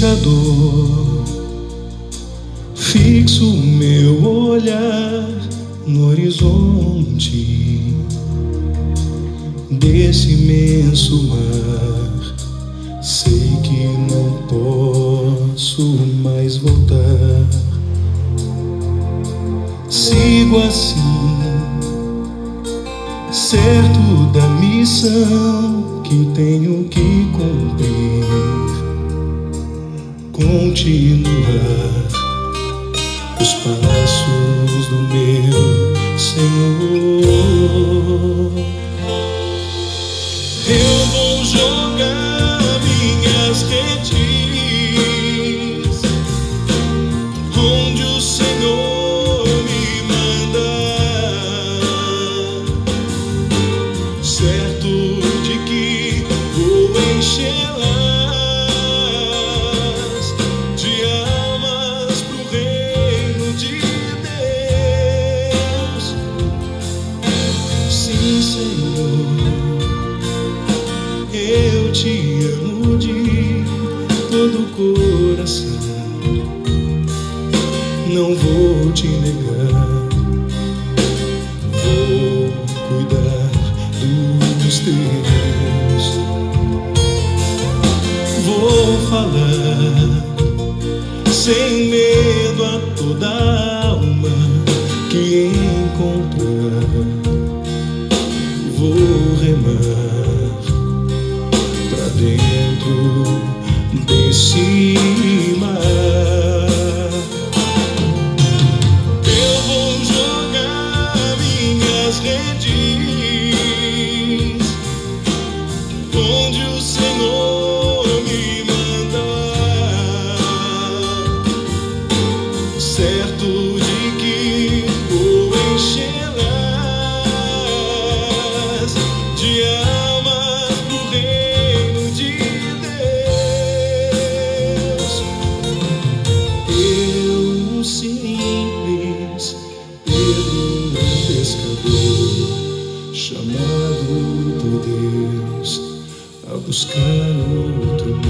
pescador, fixo meu olhar no horizonte desse imenso mar. Sei que não posso mais voltar. Sigo assim, certo da missão que tenho que cumprir, continuar os passos do meu Senhor. Eu vou jogar minhas redes onde o Senhor me mandar, certo de que vou enchê-las de almas pro reino de Deus. Sim, Senhor, eu te amo de todo o coração, não vou te negar, vou cuidar dos teus, vou falar sem medo a toda alma que encontrar, vou remar pra dentro desse mar. Eu vou jogar minhas redes onde o Senhor me mandar, certo de que vou enchê-las de almas pro reino de Deus. Eu, um simples Pedro, um pescador, chamado por Deus a buscar outro mar.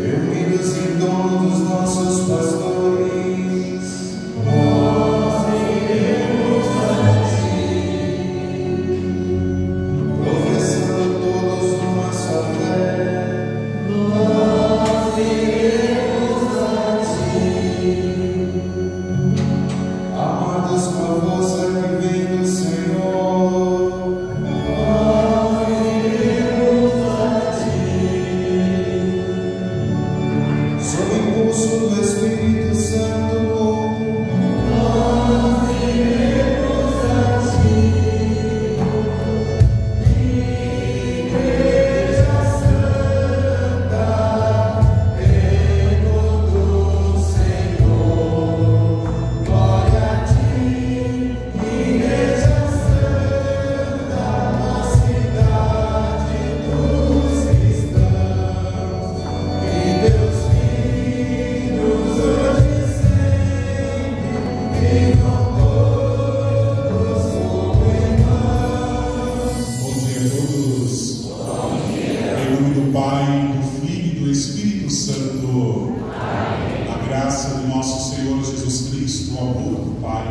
Reunidos em torno dos nossos pastores, nós iremos a ti, professando todos uma só fé. Nós iremos a ti, amados com a força que vem do Senhor. Nós iremos a ti, sob impulso do Espírito Santo. Nós iremos a ti, Igreja Santa, reino do Senhor. Glória a ti, Igreja Santa, na cidade dos cristãos. Que Deus filhos hoje e sempre vivam todos como irmãos. Bom dia a todos. Em nome do Pai, do Filho e do Espírito Santo. A graça do nosso Senhor Jesus Cristo, o amor do Pai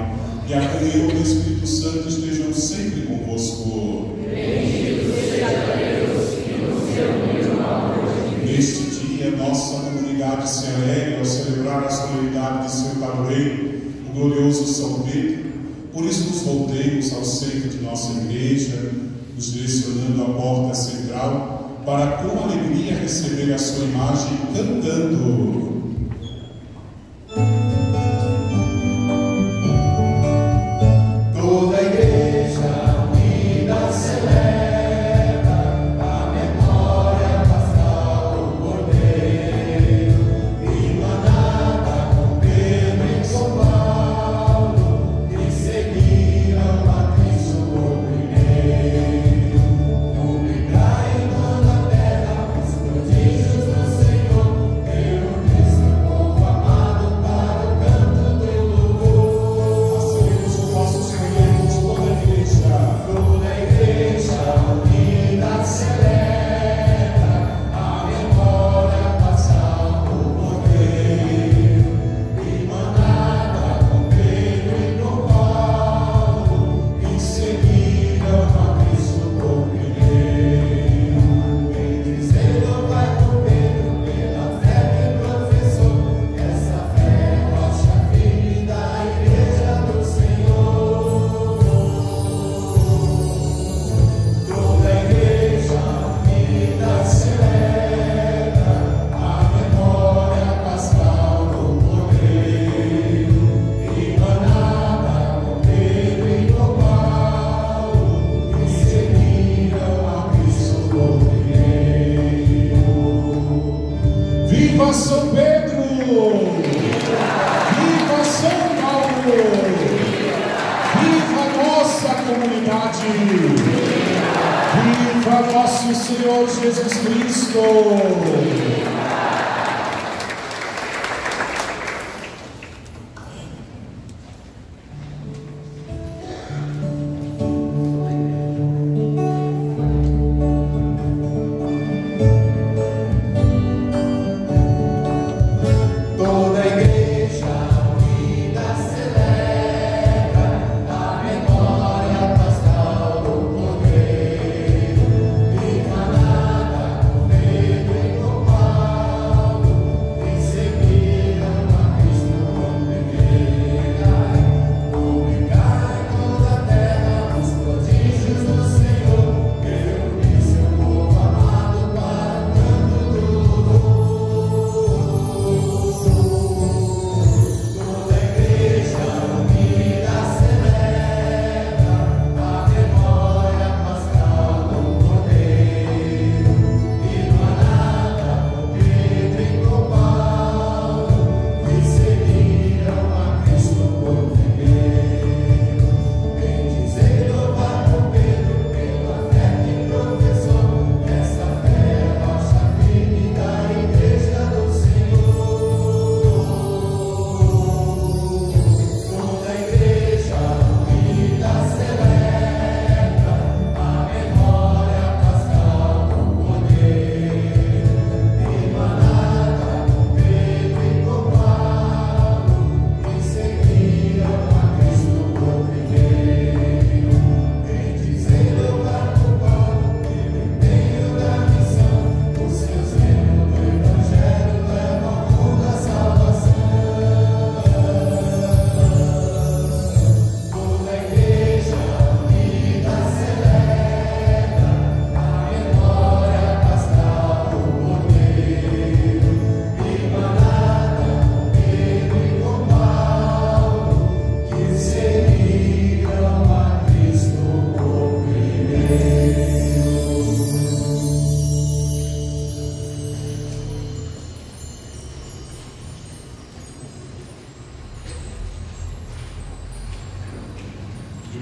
e a comunhão do Espírito Santo estejam sempre convosco. Neste dia, nossa comunidade se alegra ao celebrar a solenidade de seu padroeiro, o glorioso São Pedro. Por isso nos voltemos ao centro de nossa igreja, nos direcionando à porta central, para com alegria receber a sua imagem cantando. Toda a igreja unida celebra a memória pascal do Cordeiro, irmanada com Pedro em São Paulo, que seguiram a Cristo por primeiro. Publicai em toda a terra os prodígios do Senhor, reunidos Viva São Pedro! Viva São Paulo! Viva nossa comunidade! Viva nosso Senhor Jesus Cristo!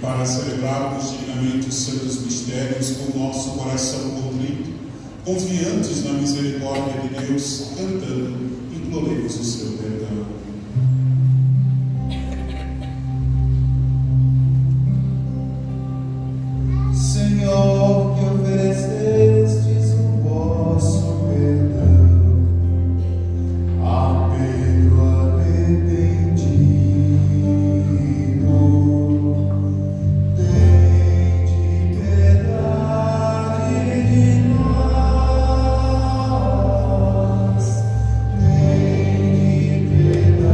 Para celebrarmos dignamente os santos mistérios com o nosso coração contrito, confiantes na misericórdia de Deus, cantando, imploremos o seu perdão. Senhor, que oferecestes o vosso perdão a Pedro arrependido, tende piedade de nós, tende piedade.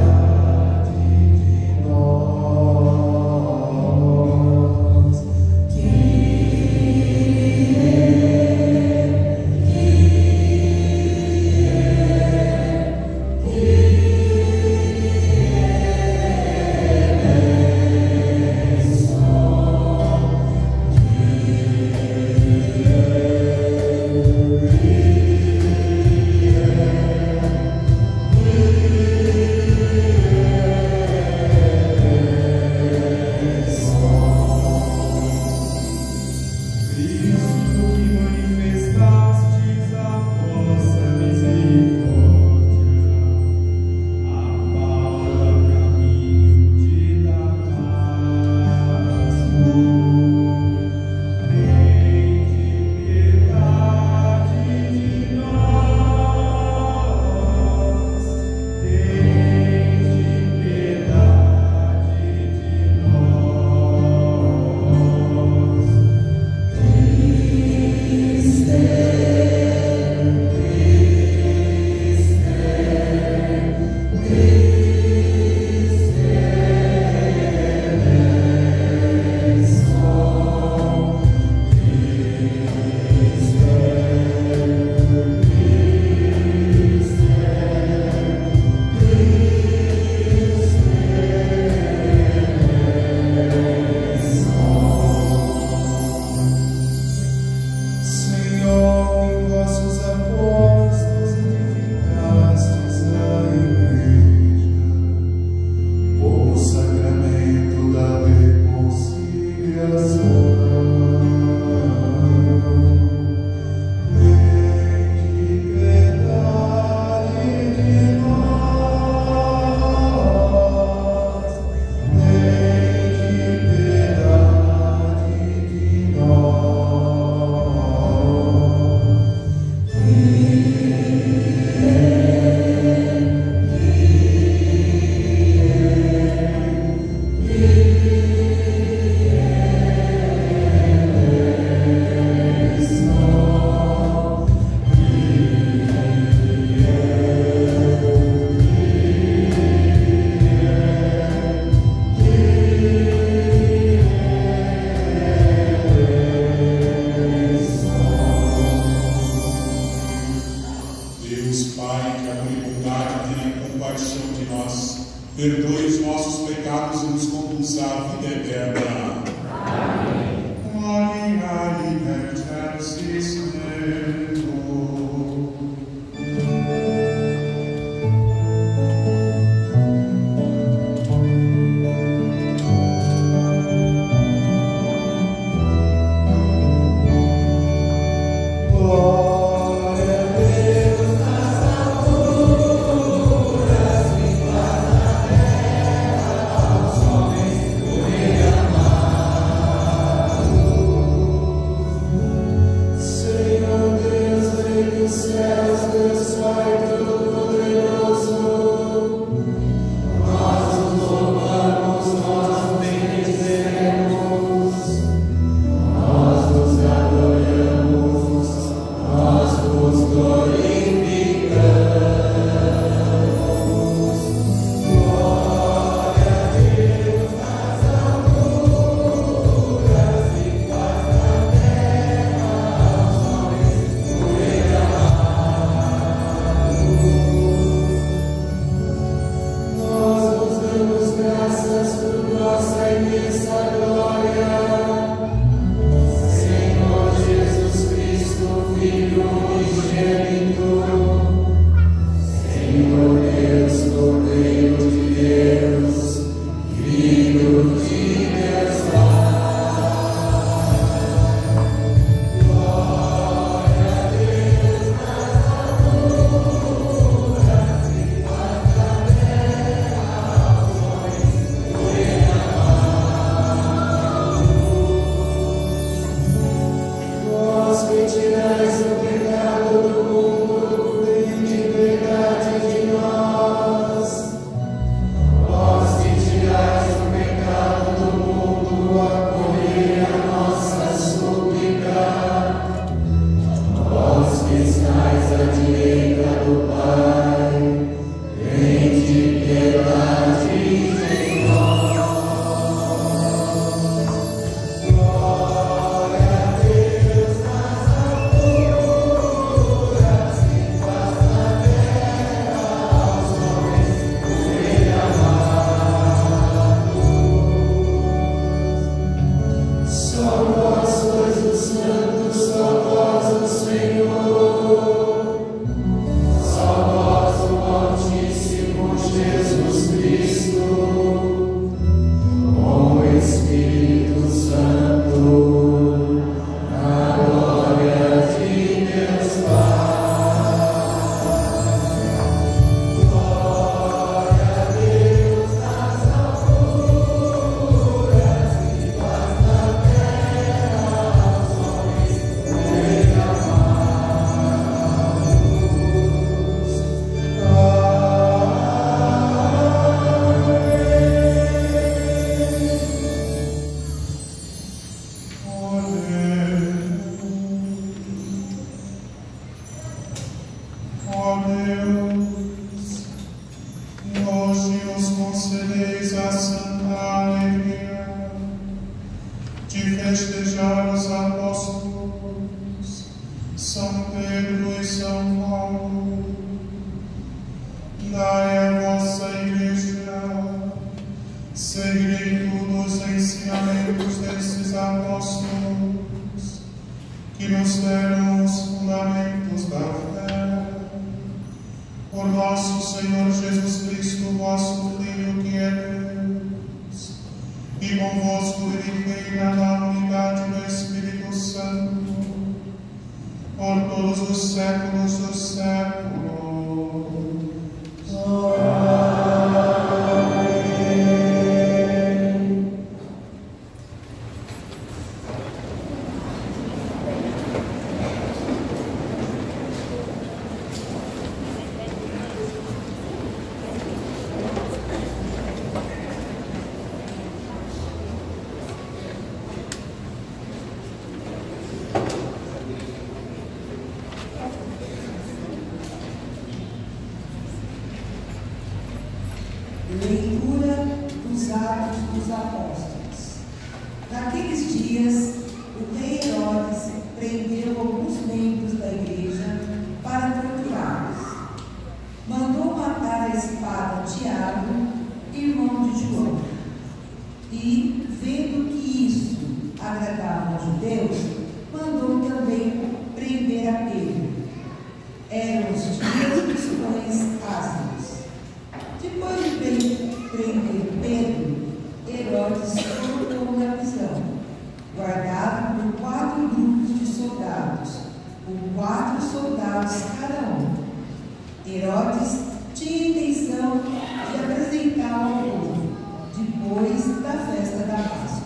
perdoe os nossos pecados e nos conduz à vida eterna. Amém. Gloria in excelsis Deo. Leitura dos Atos dos Apóstolos. Naqueles dias, o rei Herodes prendeu alguns membros da igreja para torturá-los. Mandou matar a espada Tiago, soldados cada um. Herodes tinha intenção de apresentá-lo ao povo, depois da festa da Páscoa.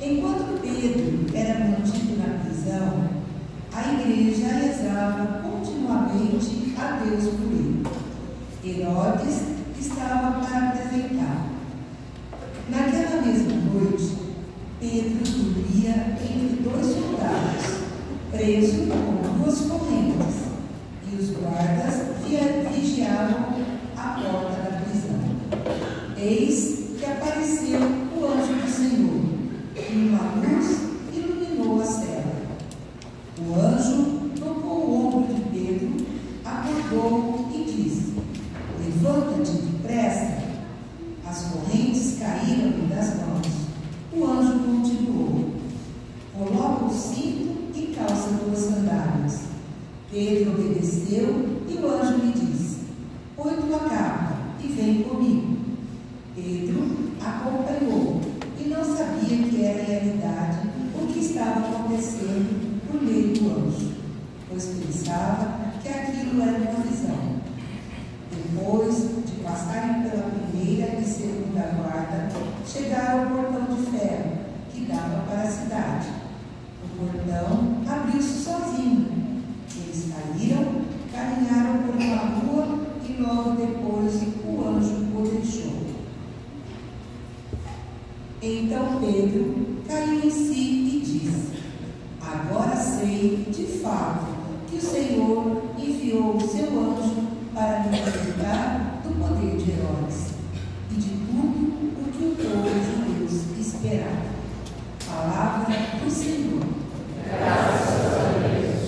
Enquanto Pedro era mantido na prisão, a igreja rezava continuamente a Deus por ele. Herodes estava para apresentar. Naquela mesma noite, Pedro dormia entre dois soldados, preso com duas correntes, e os guardas vigiavam a porta da prisão. Eis que apareceu o anjo do Senhor, e uma luz iluminou a cela. O anjo tocou o ombro de Pedro, acordou e disse: levanta-te depressa. As correntes caíram-lhe das mãos. O anjo continuou: coloca o cinto e calça duas sandálias. Pedro obedeceu e o anjo lhe disse: põe tua capa e vem comigo. Pedro acompanhou e não sabia que era realidade o que estava acontecendo por meio do anjo, pois pensava que aquilo era uma visão. Depois de passarem pela primeira e segunda guarda, chegaram ao portão de ferro que dava para a cidade. O portão abriu-se sozinho. Eles saíram, caminharam por uma rua e logo depois o anjo o deixou. Então Pedro caiu em si e disse: agora sei de fato que o Senhor enviou o seu anjo para me libertar do poder de Herodes e de tudo o que o povo de Deus esperava. Palavra do Senhor. Graças a Deus.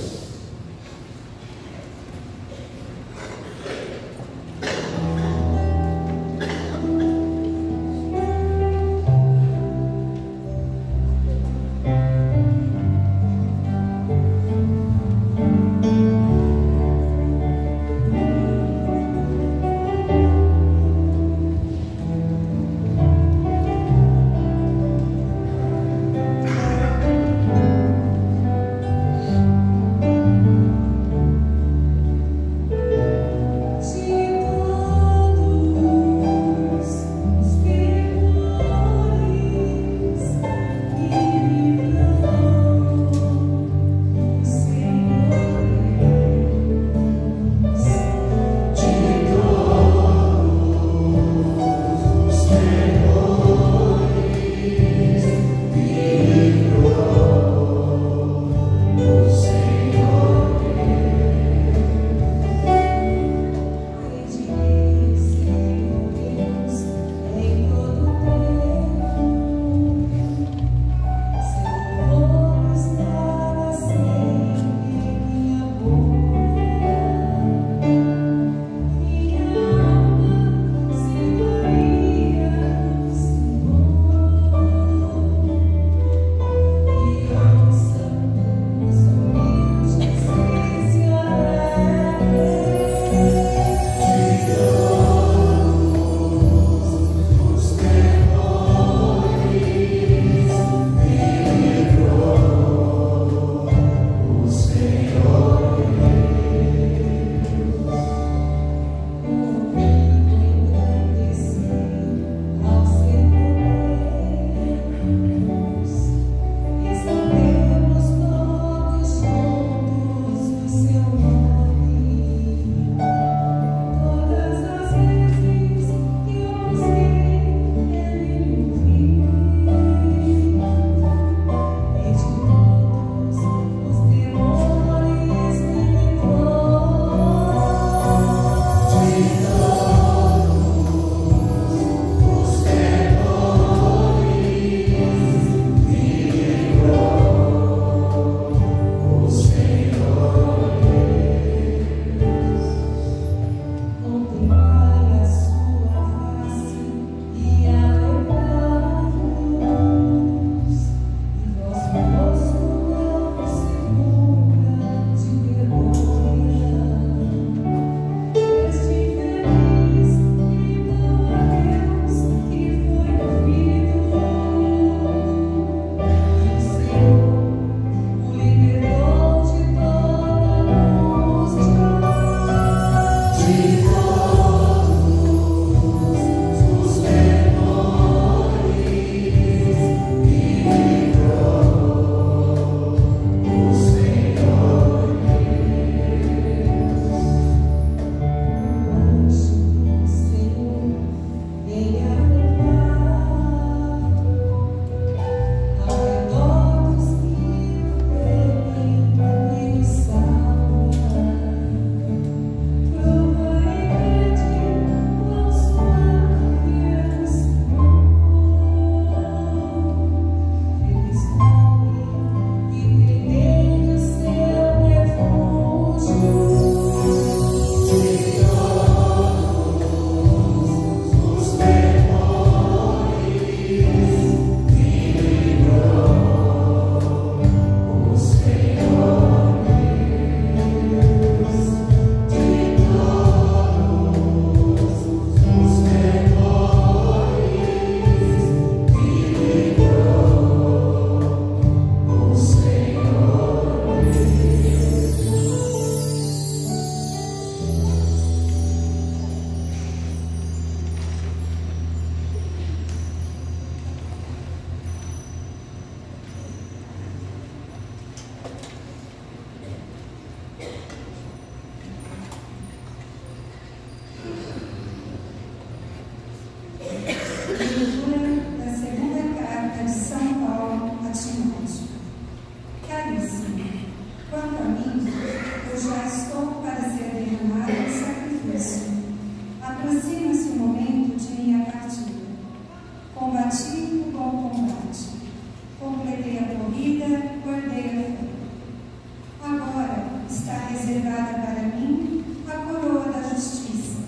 reservada para mim a coroa da justiça,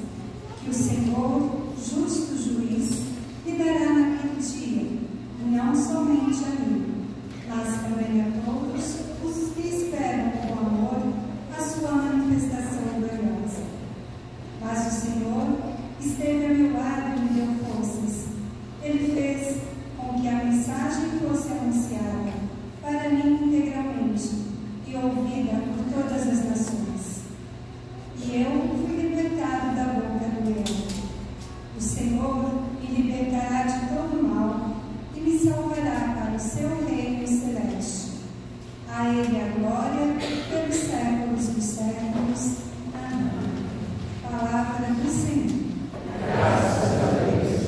que o Senhor, justo juiz, me dará naquele dia, e não somente a mim, mas também a todos os que esperam com amor a sua manifestação gloriosa. Mas o Senhor esteve a meu lado e me deu forças. Ele fez com que a mensagem fosse anunciada para mim integralmente e ouvida por todas as nações. E eu fui libertado da boca do leão. O Senhor me libertará de todo mal e me salvará para o seu reino celeste. A Ele a glória pelos séculos dos séculos. Amém. Palavra do Senhor. Graças a Deus.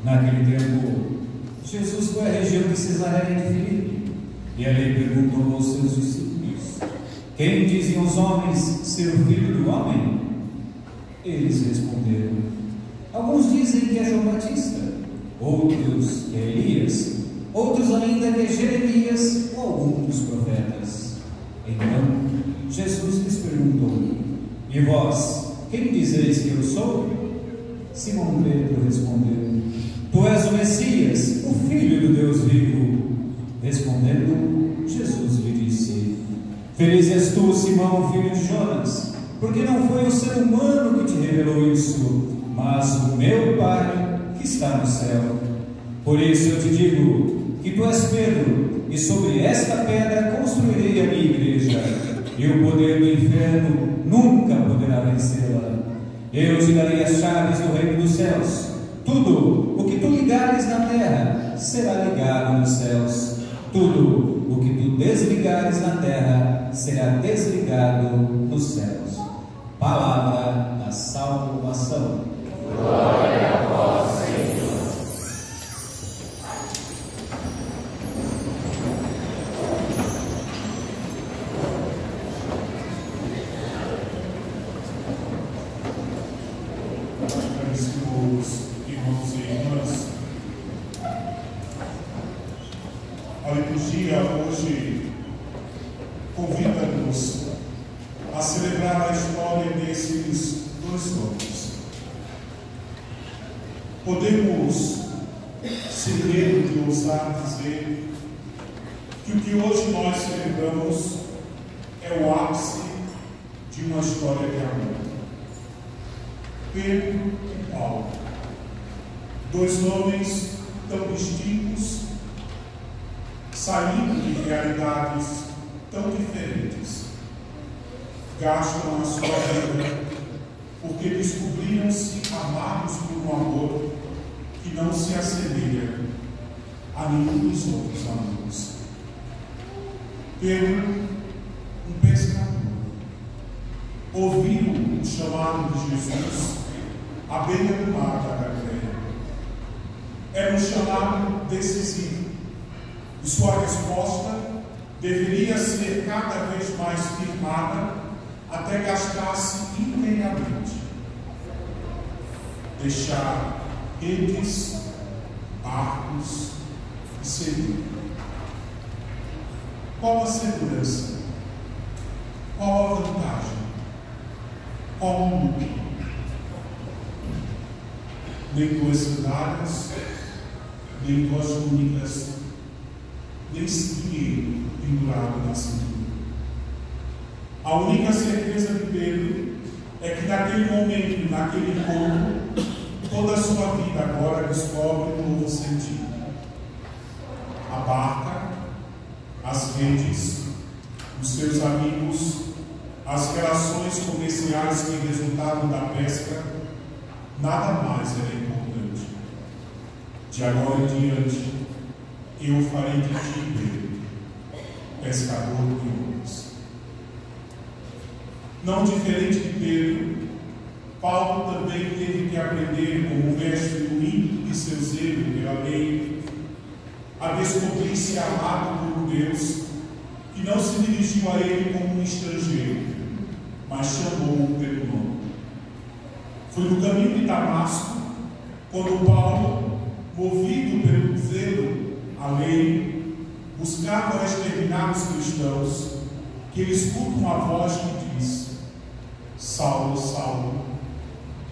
Naquele tempo, Jesus foi à região de Cesareia de Filipe e ali perguntou aos seus discípulos: quem dizem os homens ser o filho do homem? Eles responderam: alguns dizem que é João Batista, outros que é Elias, outros ainda que é Jeremias ou algum dos profetas. Então Jesus lhes perguntou: e vós, quem dizeis que eu sou? Simão Pedro respondeu: tu és o Messias, o Filho do Deus vivo. Respondendo, Jesus lhe disse: feliz és tu, Simão, filho de Jonas, porque não foi o ser humano que te revelou isso, mas o meu Pai que está no céu. Por isso eu te digo que tu és Pedro, e sobre esta pedra construirei a minha igreja, e o poder do inferno nunca poderá vencê-la. Eu te darei as chaves do reino dos céus. Tudo o que tu ligares na terra será ligado nos céus. Tudo o que tu desligares na terra será desligado nos céus. Palavra da salvação. Glória a vós, Senhor. Irmãos e irmãs, a liturgia hoje convida-nos a celebrar a história desses dois nomes. Podemos, sem medo de ousar dizer, que o que hoje nós celebramos é o ápice de uma história de amor. Pedro e Paulo, dois nomes tão distintos, saindo de realidades tão diferentes, gastam a sua vida porque descobriram-se amados por um amor que não se assemelha a nenhum dos outros amores. Pedro, um pescador, ouviu o chamado de Jesus à beira do mar da Galileia. Era um chamado decisivo, e sua resposta deveria ser cada vez mais firmada até gastar-se inteiramente. Deixar redes, barcos e seguir. Qual a segurança? Qual a vantagem? Qual o lucro? Nem duas sandálias, nem duas túnicas, nem dinheiro pendurado na cintura. A única certeza de Pedro é que naquele momento, naquele encontro, toda a sua vida agora descobre um novo sentido. A barca, as redes, os seus amigos, as relações comerciais que resultaram da pesca, nada mais era importante. De agora em diante, eu farei de ti, Pedro, pescador de homens. Não diferente de Pedro, Paulo também teve que aprender, como mestre no ímpeto de seu zelo pela lei, a descobrir-se amado por um Deus que não se dirigiu a ele como um estrangeiro, mas chamou-o pelo nome. Foi no caminho de Damasco, quando Paulo, movido pelo zelo à lei, buscava exterminar os cristãos, que ele escuta uma voz que diz: Saulo, Saulo,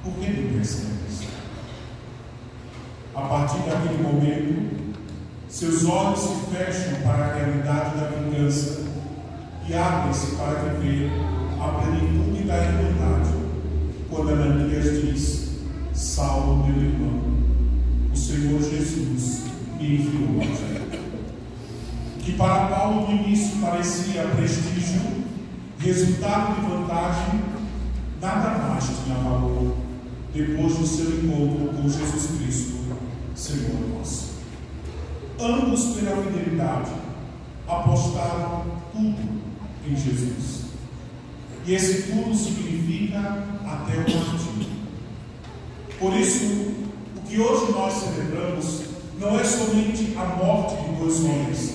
por que me persegues? A partir daquele momento, seus olhos se fecham para a realidade da vingança e abrem-se para viver a plenitude da irmandade, quando Ananias diz: Saulo, meu irmão, o Senhor Jesus me enviou a ti. O que para Paulo no início parecia prestígio, resultado de vantagem, nada mais tinha valor depois do seu encontro com Jesus Cristo, Senhor nosso. Ambos, pela fidelidade, apostaram tudo em Jesus. E esse tudo significa até o martírio. Por isso, o que hoje nós celebramos não é somente a morte de dois homens,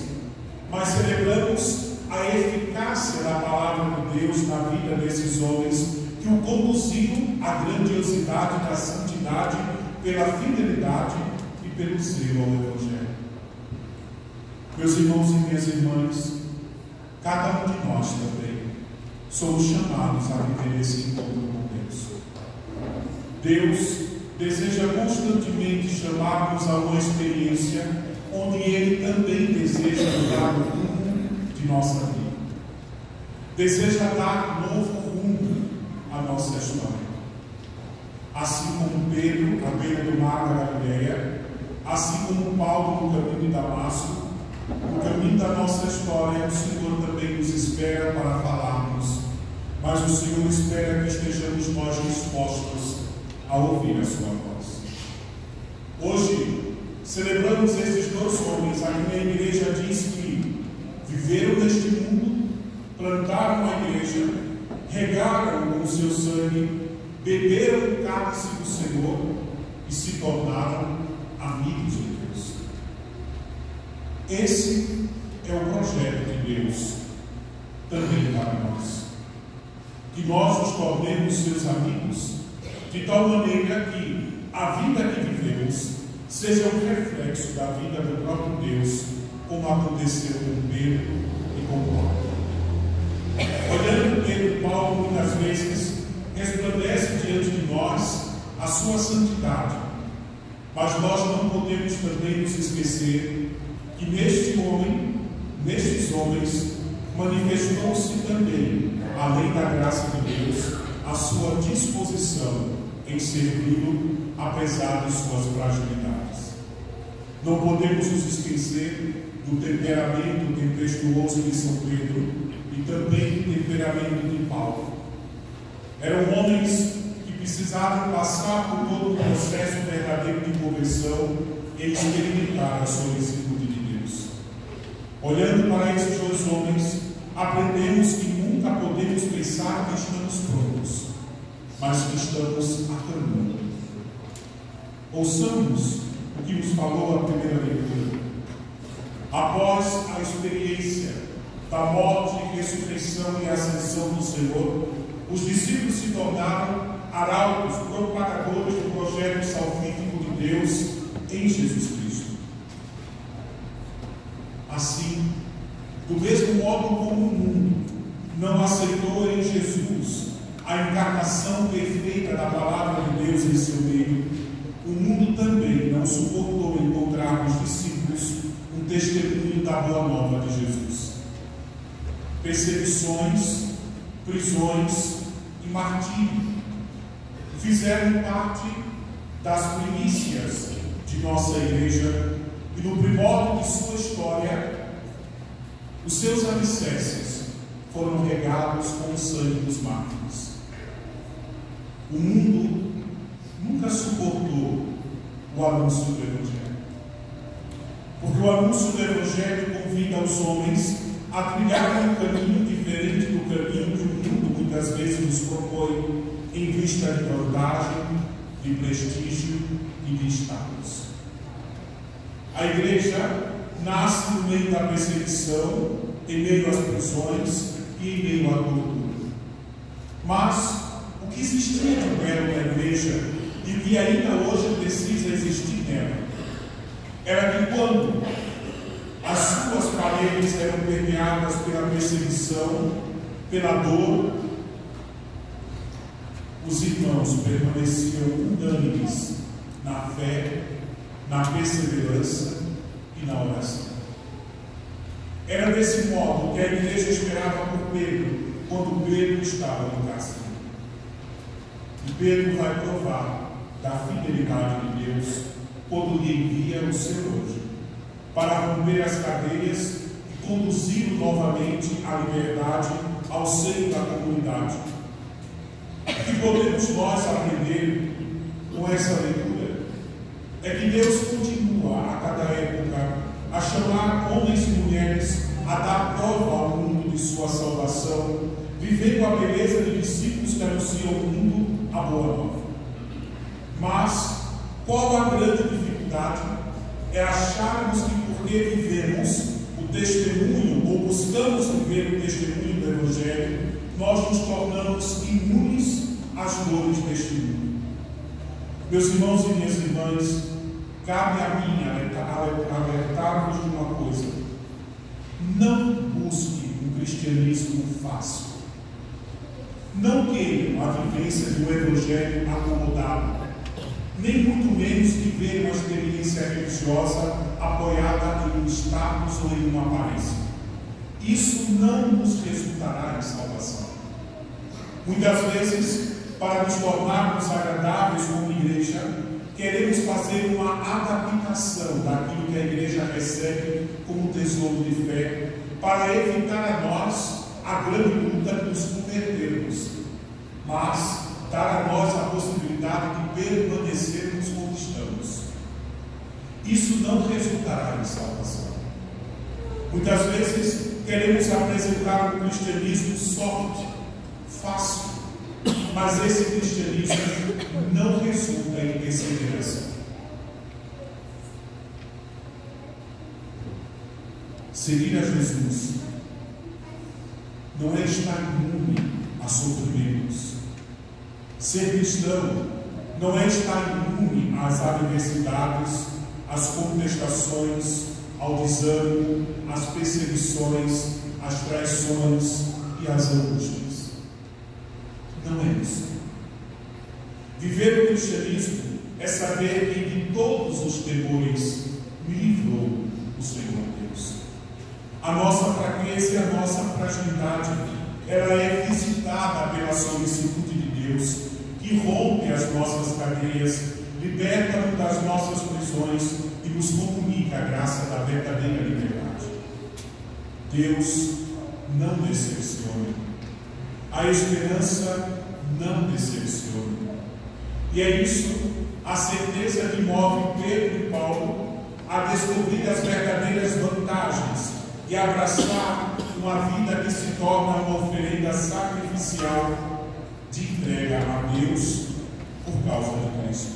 mas celebramos a eficácia da palavra de Deus na vida desses homens que o conduziram à grandiosidade da santidade pela fidelidade e pelo zelo ao Evangelho. Meus irmãos e minhas irmãs, cada um de nós também somos chamados a viver esse encontro com Deus. Deus deseja constantemente chamar-nos a uma experiência onde Ele também deseja mudar o rumo de nossa vida. Deseja dar um novo rumo à nossa história. Assim como Pedro, à beira do mar da Galileia, assim como Paulo no caminho de Damasco, no caminho da nossa história, o Senhor também nos espera para falarmos, mas o Senhor espera que estejamos nós dispostos a ouvir a sua voz. Hoje, celebramos esses dois homens. Aqui na igreja diz que viveram neste mundo, plantaram a igreja, regaram com o seu sangue, beberam o cálice do Senhor e se tornaram amigos de Deus. Esse é o projeto de Deus também para nós. Que nós nos tornemos seus amigos, de tal maneira que a vida que vivemos seja um reflexo da vida do próprio Deus, como aconteceu com Pedro e com Paulo. Olhando Pedro e Paulo, muitas vezes resplandece diante de nós a sua santidade, mas nós não podemos também nos esquecer que nestes homens, manifestou-se também, além da graça de Deus, a sua disposição em servi-lo, apesar de suas fragilidades. Não podemos nos esquecer do temperamento tempestuoso de São Pedro e também do temperamento de Paulo. Eram homens que precisavam passar por todo o processo verdadeiro de conversão e experimentar a solicitude de Deus. Olhando para esses dois homens, aprendemos que nunca podemos pensar que estamos prontos, mas que estamos a caminho. Ouçamos o que nos falou a primeira leitura. Após a experiência da morte, ressurreição e ascensão do Senhor, os discípulos se tornaram arautos, propagadores do projeto salvífico de Deus em Jesus Cristo. Assim, do mesmo modo como o mundo não aceitou em Jesus a encarnação perfeita da palavra de Deus em seu meio, o mundo também não suportou encontrar nos discípulos um testemunho da boa nova de Jesus. Perseguições, prisões e martírio fizeram parte das primícias de nossa igreja e no primórdio de sua história, os seus alicerces foram regados com o sangue dos mártires. O mundo nunca suportou o anúncio do Evangelho, porque o anúncio do Evangelho convida os homens a trilhar um caminho diferente do caminho que o mundo muitas vezes nos propõe em vista de vantagem, de prestígio e de status. A igreja nasce no meio da perseguição, em meio às prisões e em meio à tortura. Mas o que existia de belo na igreja e que ainda hoje precisa existir nela era que quando as suas paredes eram permeadas pela perseguição, pela dor, os irmãos permaneciam unânimes na fé, na perseverança e na oração. Era desse modo que a igreja esperava por Pedro, quando Pedro estava no cárcere. E Pedro vai provar da fidelidade de Deus quando lhe envia o seu anjo para romper as cadeias e conduzi-lo novamente à liberdade ao seio da comunidade. O que podemos nós aprender com essa leitura é que Deus continua a cada época a chamar homens e mulheres a dar prova ao mundo de sua salvação, vivendo a beleza de discípulos que anunciam ao mundo a boa nova. Mas qual a grande dificuldade? É acharmos que porque vivemos o testemunho ou buscamos viver o testemunho do Evangelho, nós nos tornamos imunes às dores deste mundo. Meus irmãos e minhas irmãs, cabe a mim alertar-vos de uma coisa: não busque um cristianismo fácil. Não queiram a vivência do Evangelho acomodado, nem muito menos viver uma experiência religiosa apoiada em um status ou em uma aparência. Isso não nos resultará em salvação. Muitas vezes, para nos tornarmos agradáveis como igreja, queremos fazer uma adaptação daquilo que a igreja recebe como tesouro de fé, para evitar a nós a grande luta de nos convertermos, mas dar a nós a possibilidade de permanecermos como estamos. Isso não resultará em salvação. Muitas vezes queremos apresentar um cristianismo soft, fácil, mas esse cristianismo não resulta em perseverança. Seguir a Jesus não é estar imune a sofrimentos. Ser cristão não é estar imune às adversidades, às contestações, ao desânimo, às perseguições, às traições e às angústias. Não é isso. Viver o cristianismo é saber que de todos os temores me livrou o Senhor Deus. A nossa fraqueza e a nossa fragilidade, ela é visitada pela solicitude de Deus, que rompe as nossas cadeias, liberta-nos das nossas prisões e nos comunica a graça da verdadeira liberdade. Deus não decepciona. A esperança não decepciona. E é isso a certeza que move Pedro e Paulo a descobrir as verdadeiras vantagens e abraçar uma vida que se torna uma oferenda sacrificial de entrega a Deus por causa de Cristo.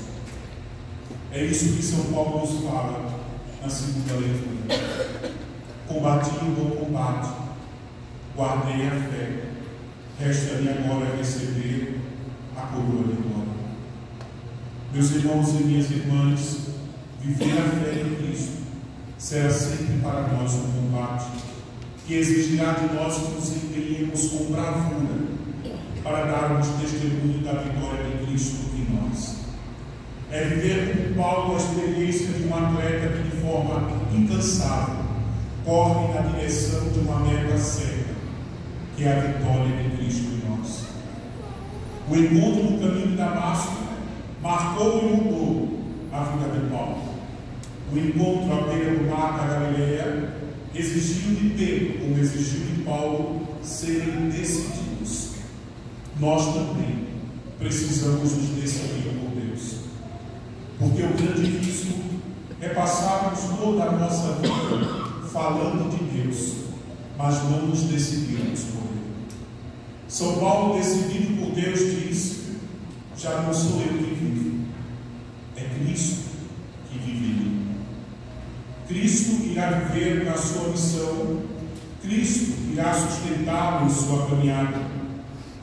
É isso que São Paulo nos fala na segunda leitura. Combati o bom combate, guardei a fé, resta-me agora receber a coroa de glória. Meus irmãos e minhas irmãs, viver a fé em Cristo será sempre para nós um combate que exigirá de nós que nos empenhemos com bravura para darmos testemunho da vitória de Cristo em nós. É viver com Paulo a experiência de um atleta que de forma incansável corre na direção de uma meta certa, que é a vitória de Cristo em nós. O encontro no caminho de Damasco marcou e mudou a vida de Paulo. O encontro à beira do mar da Galileia exigiu de Pedro, como exigiu de Paulo, serem decididos. Nós também precisamos nos decidir por Deus. Porque o grande risco é passarmos toda a nossa vida falando de Deus, mas não nos decidirmos por Ele. São Paulo, decidido por Deus, diz: já não sou eu que vivo, é Cristo que vive em mim. Cristo irá viver na sua missão, Cristo irá sustentá-lo em sua caminhada,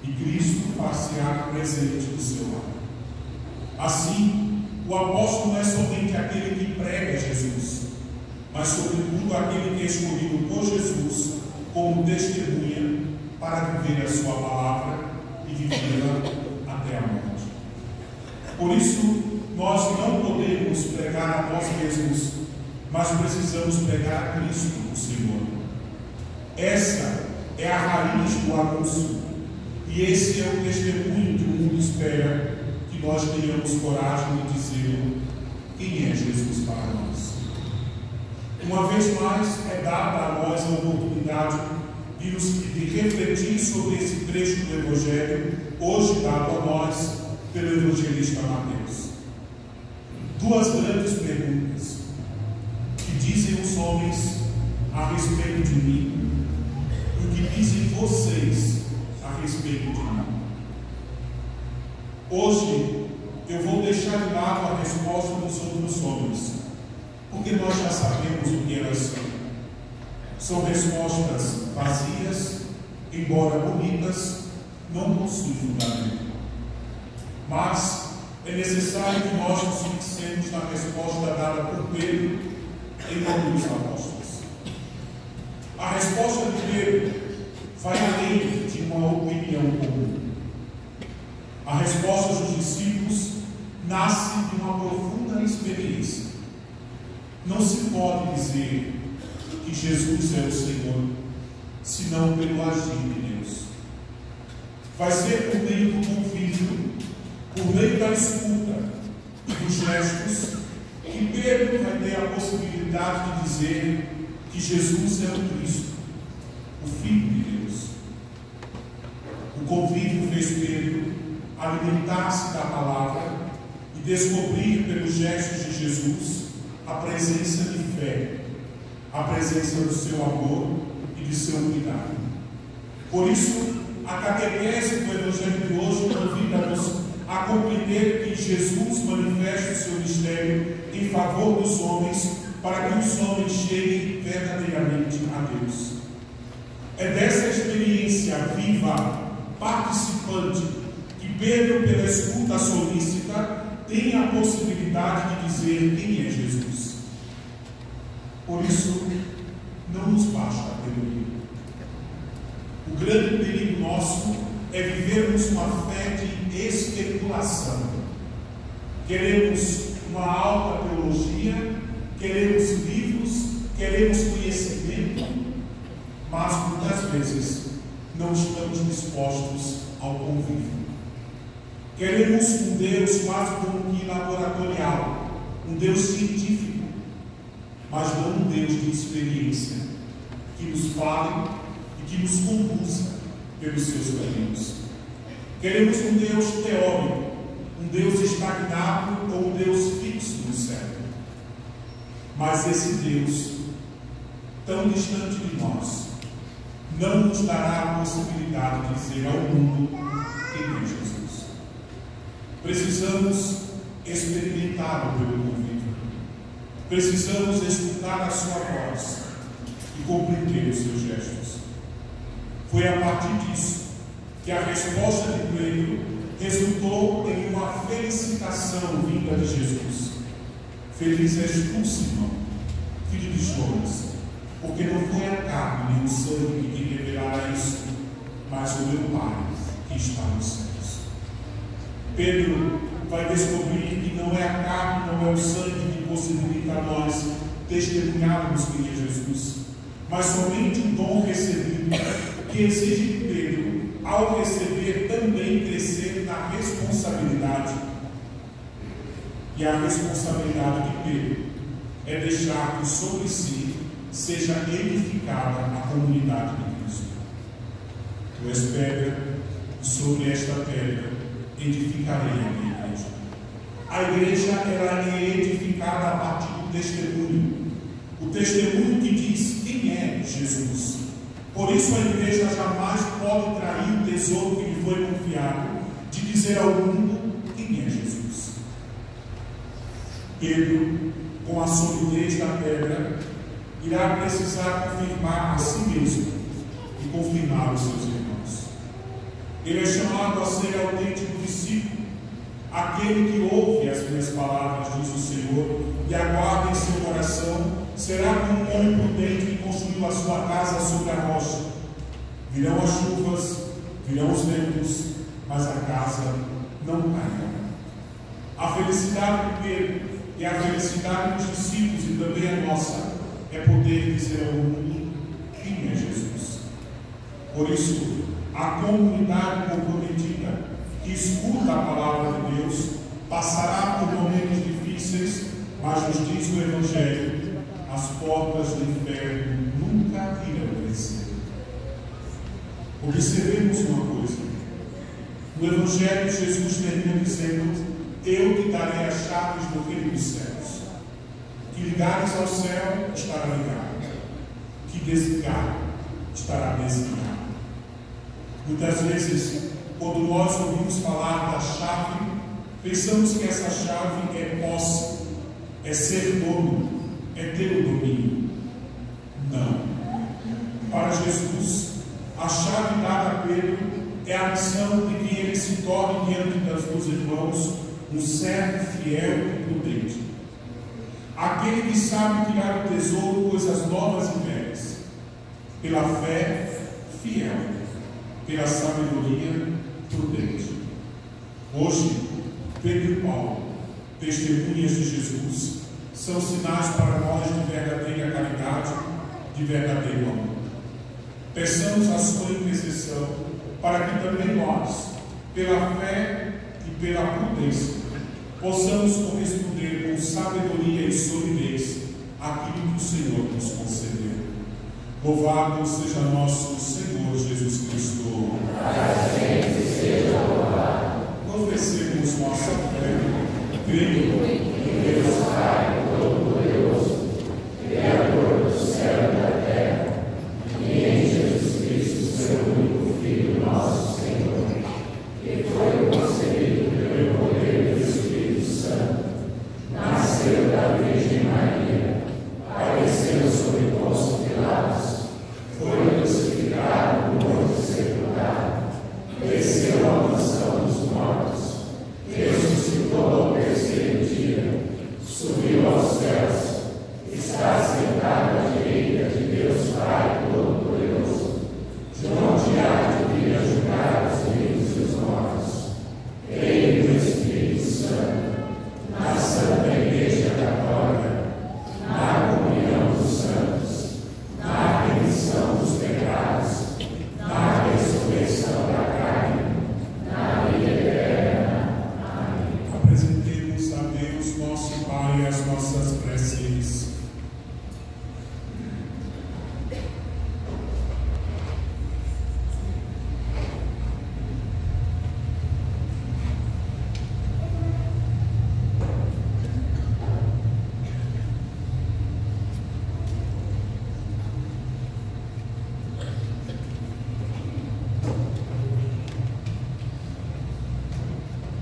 e Cristo far-se-á presente do seu lado. Assim, o apóstolo não é somente aquele que prega Jesus, mas sobretudo aquele que é escolhido por Jesus como testemunha para viver a sua palavra e vivê-la até a morte. Por isso, nós não podemos pregar a nós mesmos, mas precisamos pregar a Cristo, o Senhor. Essa é a raiz do anúncio, e esse é o testemunho que o mundo espera que nós tenhamos coragem de dizer quem é Jesus para nós. Uma vez mais, é dada a nós a oportunidade de refletir sobre esse trecho do Evangelho, hoje dado a nós pelo evangelista Mateus. Duas grandes perguntas: o que dizem os homens a respeito de mim? E o que dizem vocês a respeito de mim? Hoje eu vou deixar de lado a resposta dos outros homens, porque nós já sabemos o que elas são. São respostas vazias, embora bonitas, não possuem fundamento. Mas é necessário que nós nos fixemos na resposta dada por Pedro em nome dos apóstolos. A resposta de Pedro vai além de uma opinião comum. A resposta dos discípulos nasce de uma profunda experiência. Não se pode dizer que Jesus é o Senhor, senão pelo agir de Deus. Vai ser por meio do convívio, por meio da escuta e dos gestos, que Pedro vai ter a possibilidade de dizer que Jesus é o Cristo, o Filho de Deus. O convívio fez Pedro alimentar-se da palavra e descobrir pelos gestos de Jesus a presença de fé, a presença do seu amor e de seu cuidado. Por isso, a catequese do Evangelho de hoje convida-nos a compreender que Jesus manifesta o seu mistério em favor dos homens, para que os homens cheguem verdadeiramente a Deus. É dessa experiência viva, participante, que Pedro, pela escuta solícita, tem a possibilidade de dizer quem é Jesus. Por isso, não nos basta a teoria. O grande perigo nosso é vivermos uma fé de especulação. Queremos uma alta teologia, queremos livros, queremos conhecimento, mas muitas vezes não estamos dispostos ao convívio. Queremos um Deus quase como que laboratorial, um Deus científico, mas não um Deus de experiência, que nos fale e que nos conduza pelos seus caminhos. Queremos um Deus teórico, um Deus estagnado ou um Deus fixo no céu. Mas esse Deus, tão distante de nós, não nos dará a possibilidade de dizer ao mundo quem é Jesus. Precisamos experimentá-lo pelo convívio. Precisamos escutar a sua voz e compreender os seus gestos. Foi a partir disso que a resposta de Pedro resultou em uma felicitação vinda de Jesus. Feliz és tu, Simão, filho de Jonas, porque não foi a carne nem o sangue que te revelará isso, mas o meu Pai que está nos céus. Pedro vai descobrir que não é a carne, não é o sangue que possibilita a nós testemunharmos quem é Jesus, mas somente um dom recebido que exige de Pedro, ao receber, também crescer na responsabilidade. E a responsabilidade de Pedro é deixar que sobre si seja edificada a comunidade de Cristo. Tu és pedra, e sobre esta pedra edificarei a minha igreja. A igreja ela é edificada a partir do testemunho. O testemunho que diz quem é Jesus. Por isso a igreja jamais pode trair o tesouro que lhe foi confiado, de dizer ao mundo quem é Jesus. Pedro, com a solidez da pedra, irá precisar confirmar a si mesmo e confirmar os seus irmãos. Ele é chamado a ser autêntico discípulo, aquele que ouve as minhas palavras, diz o Senhor, e aguarda em seu coração, será como um homem prudente que construiu a sua casa sobre a rocha. Virão as chuvas, virão os ventos, mas a casa não cairá. A felicidade de Pedro e a felicidade dos discípulos e também a nossa é poder dizer ao mundo quem é Jesus. Por isso, a comunidade comprometida que escuta a palavra de Deus passará por momentos difíceis, mas nos diz o Evangelho, as portas do inferno nunca irão vencer. Observemos uma coisa. No Evangelho, Jesus termina dizendo: eu te darei as chaves do reino dos céus. Que ligares ao céu, estará ligado. Que desligar, estará desligado. Muitas vezes, quando nós ouvimos falar da chave, pensamos que essa chave é posse, é ser dono, é ter o domínio. Não. Para Jesus, a chave dada a Pedro é a missão de que ele se torne diante dos irmãos um servo fiel e prudente. Aquele que sabe tirar do tesouro coisas novas e velhas, pela fé fiel, pela sabedoria prudente. Hoje, Pedro e Paulo, testemunhas de Jesus, são sinais para nós de verdadeira caridade, de verdadeiro amor. Peçamos a sua intercessão para que também nós, pela fé e pela prudência, possamos corresponder com sabedoria e solidez àquilo que o Senhor nos concedeu. Louvado seja nosso Senhor Jesus Cristo. Confessemos nossa fé, creio em Deus Pai Todo-Poderoso, Criador do céu e da terra, e em Jesus Cristo, seu único Filho, nosso Senhor, que foi concebido pelo poder do Espírito Santo, nasceu da Virgem Maria, padeceu sob Pôncio Pilatos, foi crucificado,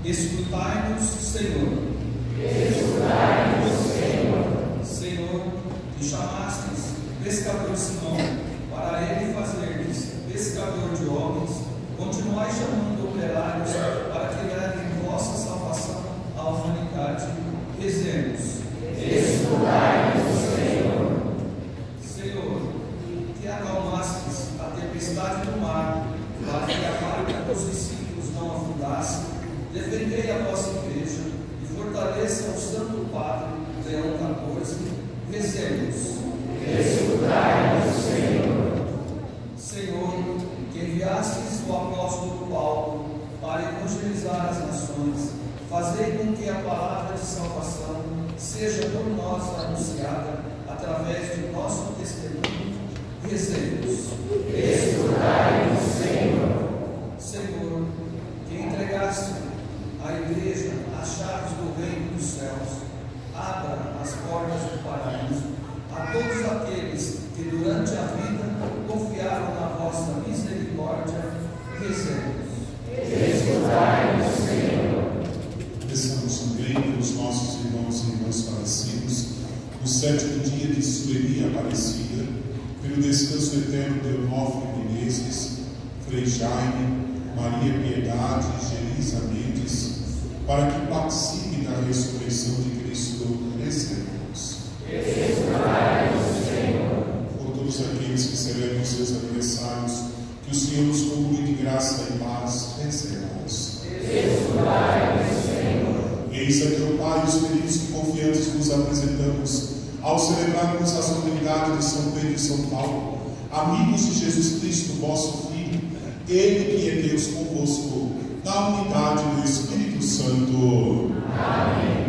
Escutai-nos, Senhor. Escutai-nos, Senhor. Senhor, que chamastes pescador Simão, para ele fazerdes pescador de homens, continuai chamando operários para que levem vossa salvação à humanidade. Rezemos. Escutai-nos, Senhor. Senhor, que acalmastes a tempestade do mar, para que a barca dos discípulos não afundasse, defendei a vossa igreja e fortaleça o Santo Padre, Leão XIV. Rezemos. Escutai-nos, Senhor. Senhor, que enviastes o apóstolo Paulo para evangelizar as nações, fazei com que a palavra de salvação seja por nós anunciada através de nosso testemunho. Rezemos. Escutai-nos, Senhor. Senhor, que entregaste à igreja as chaves do reino dos céus, abra as portas do paraíso a todos aqueles que durante a vida confiaram na vossa misericórdia. Rezemos. Escutai-nos, Senhor. Peçamos também pelos nossos irmãos e irmãs falecidos, no 7º dia de Sueli Aparecida, pelo descanso eterno de Eunófilo Menezes, Frei Jaime, Maria Piedade e Gelisa Mendes, para que participe da ressurreição de Cristo. Rezemos. Escutai-nos, Senhor. Por todos aqueles que celebram seus aniversários, que o Senhor nos cubra de graça e paz. Rezemos. Escutai-nos, Senhor. Eis aqui, ó Pai, os pedidos que confiantes vos apresentamos ao celebrarmos a solenidade de São Pedro e São Paulo, amigos de Jesus Cristo, vosso Filho, Ele que é Deus convosco, na unidade do Espírito Santo. Amém.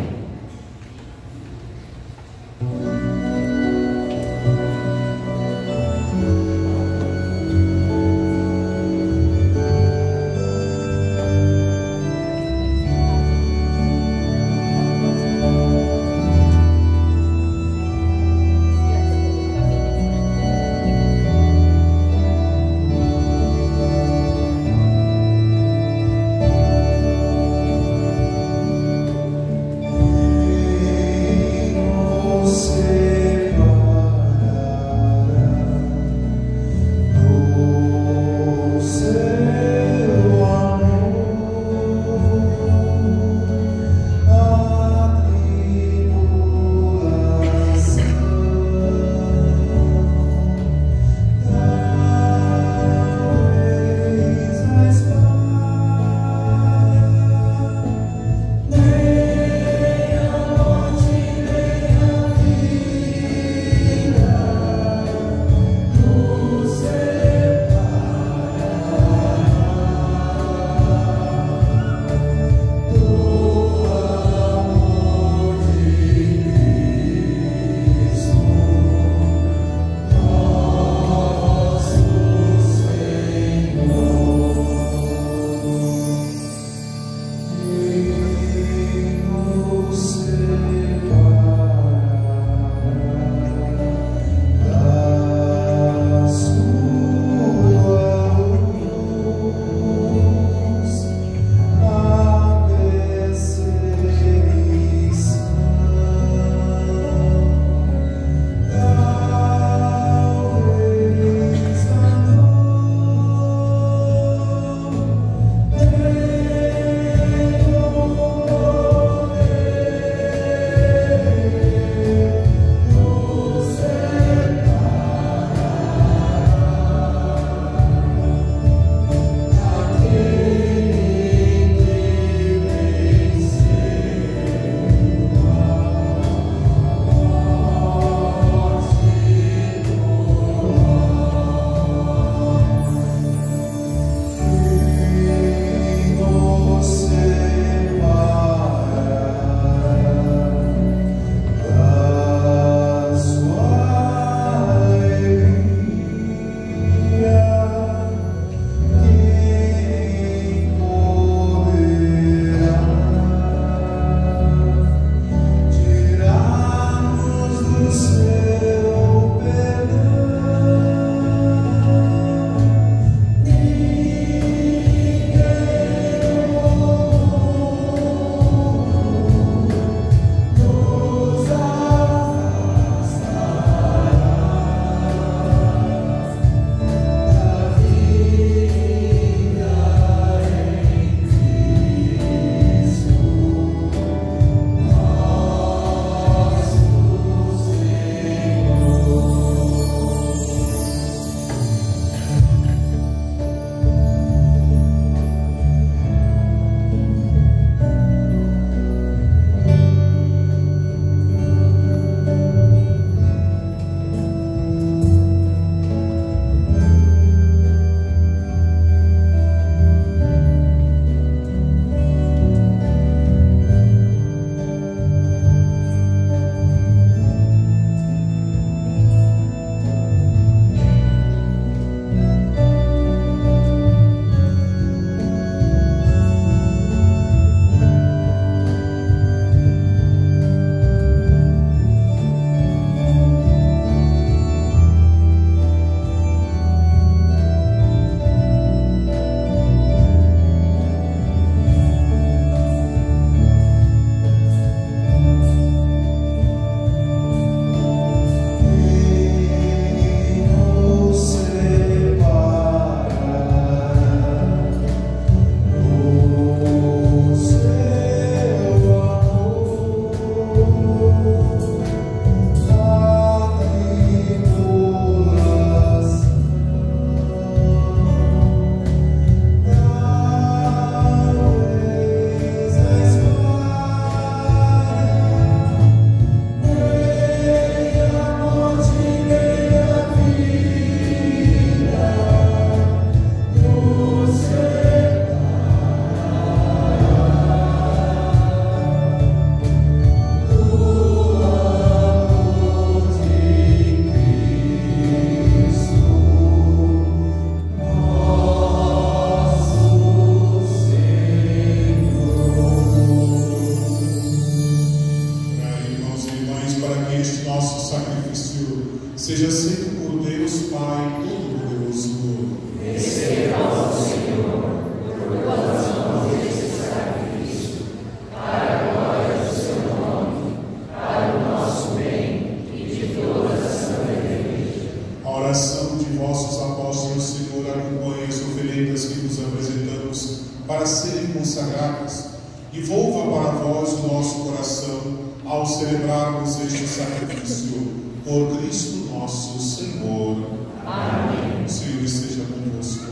oferendas que vos apresentamos para serem consagradas, e volva para vós o nosso coração ao celebrarmos este sacrifício por Cristo nosso Senhor. Amém. O Senhor esteja convosco.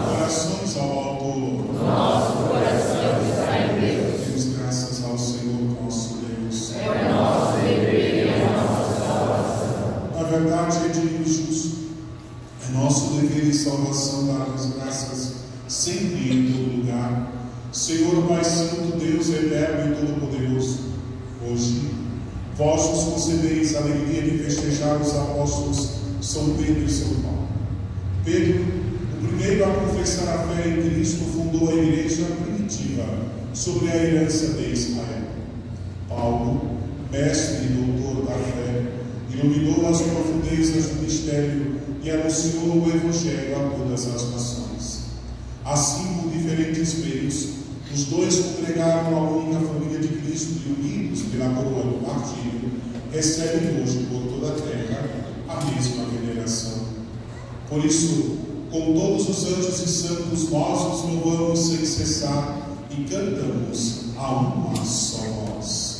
Corações ao alto. Nosso coração está em Deus. Demos graças ao Senhor nosso Deus. É o nosso dever e a nossa salvação. Na verdade, é digno e justo. É nosso dever e salvação dar as graças sempre e em todo lugar. Senhor Pai Santo, Deus eterno e todo-poderoso, hoje vós nos concedeis a alegria de festejar os apóstolos São Pedro e São Paulo. Pedro, o primeiro a confessar a fé em Cristo, fundou a igreja primitiva sobre a herança de Israel. Paulo, mestre e doutor da fé, iluminou as profundezas do mistério e anunciou o Evangelho a todas as nações. Assim, por diferentes meios, os dois congregaram a única família de Cristo e, unidos pela coroa do martírio, recebem hoje por toda a terra a mesma veneração. Por isso, com todos os anjos e santos, nós os louvamos sem cessar e cantamos a uma só voz.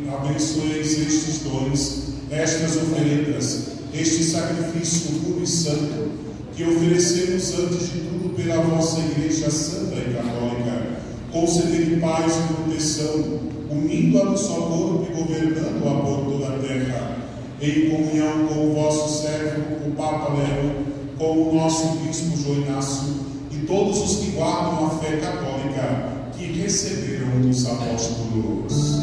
Abençoeis estes dons, estas oferendas, este sacrifício puro e santo, que oferecemos antes de tudo pela vossa Igreja Santa e Católica. Concedei paz e proteção, unindo-a no só corpo e governando-a por toda a terra, em comunhão com o vosso servo, o Papa Leo, com o nosso Bispo João Inácio e todos os que guardam a fé católica que receberam dos apóstolos.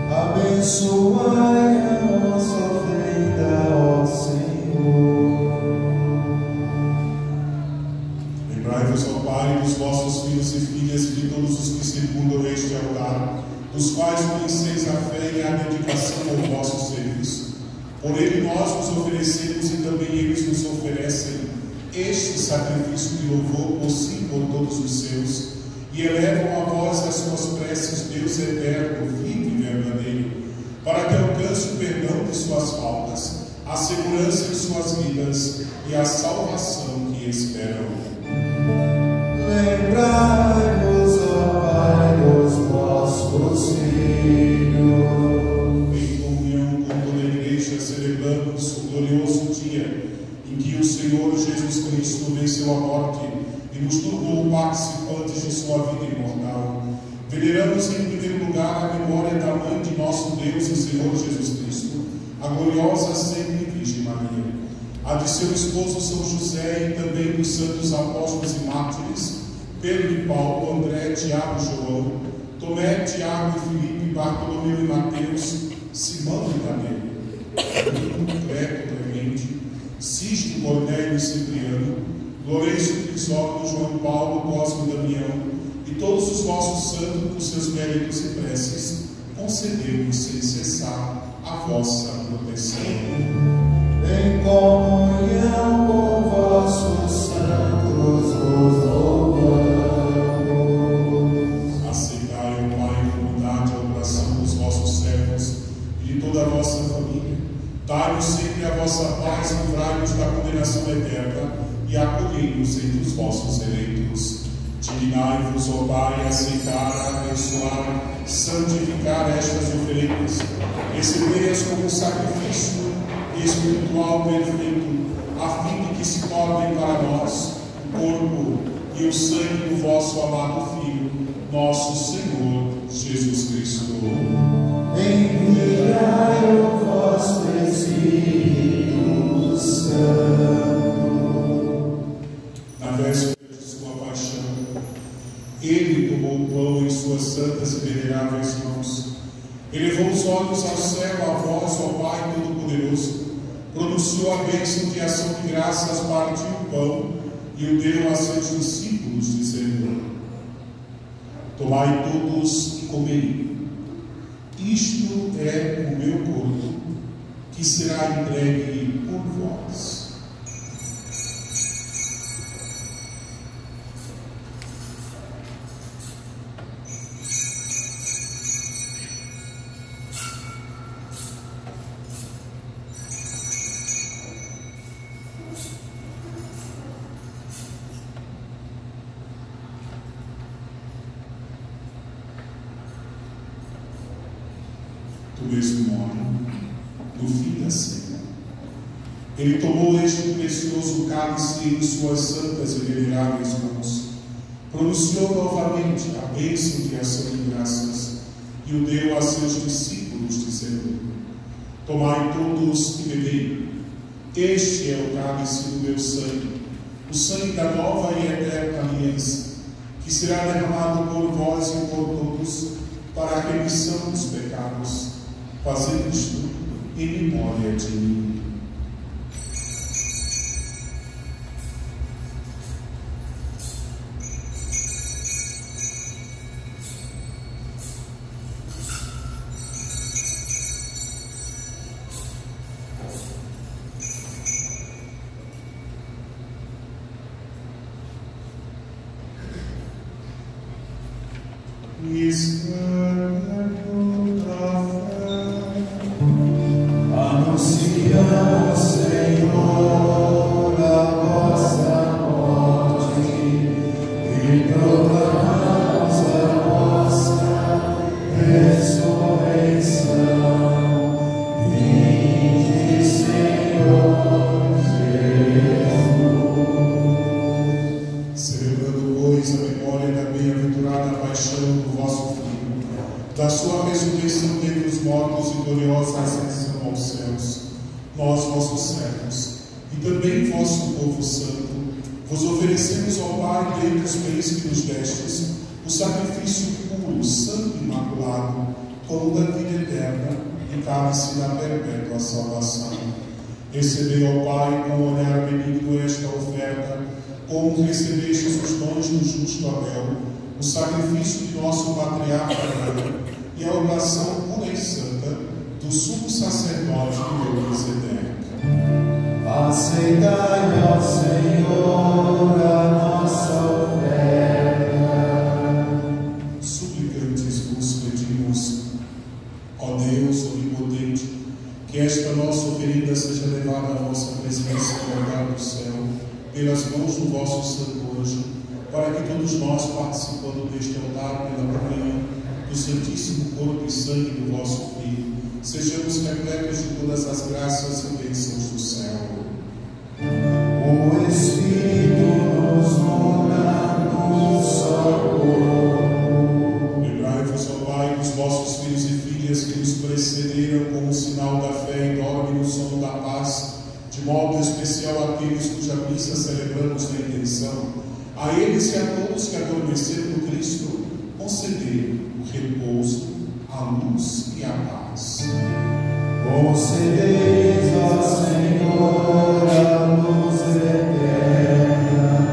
Abençoai a nossa oferenda, ó Senhor. Lembrai-vos, ó Pai, dos vossos filhos e filhas e de todos os que circundam este altar, dos quais conheceis a fé e a dedicação ao vosso serviço. Por ele nós nos oferecemos e também eles nos oferecem este sacrifício de louvor por si e por todos os seus, e elevam a vós as suas preces, Deus eterno, vivo e verdadeiro, para que alcance o perdão de suas faltas, a segurança de suas vidas e a salvação que esperam. Lembrai-vos, ó Pai, dos vossos filhos. Em comunhão com toda a Igreja, celebramos o glorioso dia em que o Senhor Jesus Cristo venceu a morte e nos tornou participantes de sua vida imortal. Veneramos em primeiro lugar a memória da Mãe de nosso Deus e Senhor Jesus Cristo, a gloriosa sempre Virgem Maria, a de seu esposo São José e também dos santos apóstolos e mártires, Pedro e Paulo, André, Tiago e João, Tomé, Tiago e Filipe, Bartolomeu e Mateus, Simão e Tadeu, Cleto, Clemente, Cisto, Cornélio e Cipriano, Lourenço Crisóstomo, João Paulo, Cosme Damião e todos os vossos santos, por seus méritos e preces, concedeu-nos sem cessar a vossa proteção. Em comunhão com vossos santos vos louvamos. Aceitai, ó Pai, em comunidade a oração dos vossos servos e de toda a vossa família. Dai-nos sempre a vossa paz, livrai-nos da condenação eterna e acolhei-nos entre os vossos eleitos. Dignai-vos, ó Pai, aceitar, abençoar, santificar estas oferendas, recebei-as como um sacrifício espiritual perfeito, a fim de que se tornem para nós o corpo e o sangue do vosso amado Filho, nosso Senhor Jesus Cristo. Enviai o vosso Espírito Santo. Na véspera de sua paixão, ele tomou o pão em suas santas e veneráveis mãos, elevou os olhos ao céu, a vós, ó Pai Todo-Poderoso, pronunciou a bênção de ação de graças, partiu o pão e o deu a seus discípulos, dizendo: tomai todos e comei. Isto é o meu corpo, que será entregue por vós. Do mesmo modo, no fim da ceia, ele tomou este precioso cálice em suas santas e veneráveis mãos, pronunciou novamente a bênção de ação de graças e o deu a seus discípulos, dizendo: tomai todos e bebei. Este é o cálice do meu sangue, o sangue da nova e eterna aliança, que será derramado por vós e por todos para a remissão dos pecados. Fazendo isto em memória de mim. Anunciamos, Senhor, a vossa morte e proclamamos a vossa ressurreição. Vinde, Senhor Jesus. Celebrando, pois, a memória da bem-aventurada paixão do vosso Filho, da sua ressurreição dentre os mortos e gloriosa ascensão aos céus, nós, vossos servos, e também vosso povo santo, vos oferecemos ao Pai, dentre os bens que nos destes, o sacrifício puro, santo e imaculado, como da vida eterna e cálice da perpétua salvação. Recebei, ó Pai, com o olhar benigno esta oferta, como recebestes os dons do justo Abel, o sacrifício de nosso patriarca Abraão e a oração pura e santa do sumo sacerdote Melquisedeque. Aceitai, ó Senhor, a nossa oferta. Suplicantes vos pedimos, ó Deus onipotente, que esta nossa oferenda seja levada à vossa presença no altar do céu, pelas mãos do vosso santo anjo, para que todos nós, participando deste altar pela comunhão do Santíssimo Corpo e Sangue do vosso Filho, sejamos repletos de todas as graças e bênçãos do céu. O Espírito nos una num só corpo. Lembrai-vos, ó Pai, dos vossos filhos e filhas que nos precederam como sinal da fé e dormem no sono da paz, de modo especial àqueles cuja missa celebramos na intenção. A eles e a todos que adormeceram no Cristo, concedei o repouso, a luz e a paz. Concedeis, ó Senhor, a luz eterna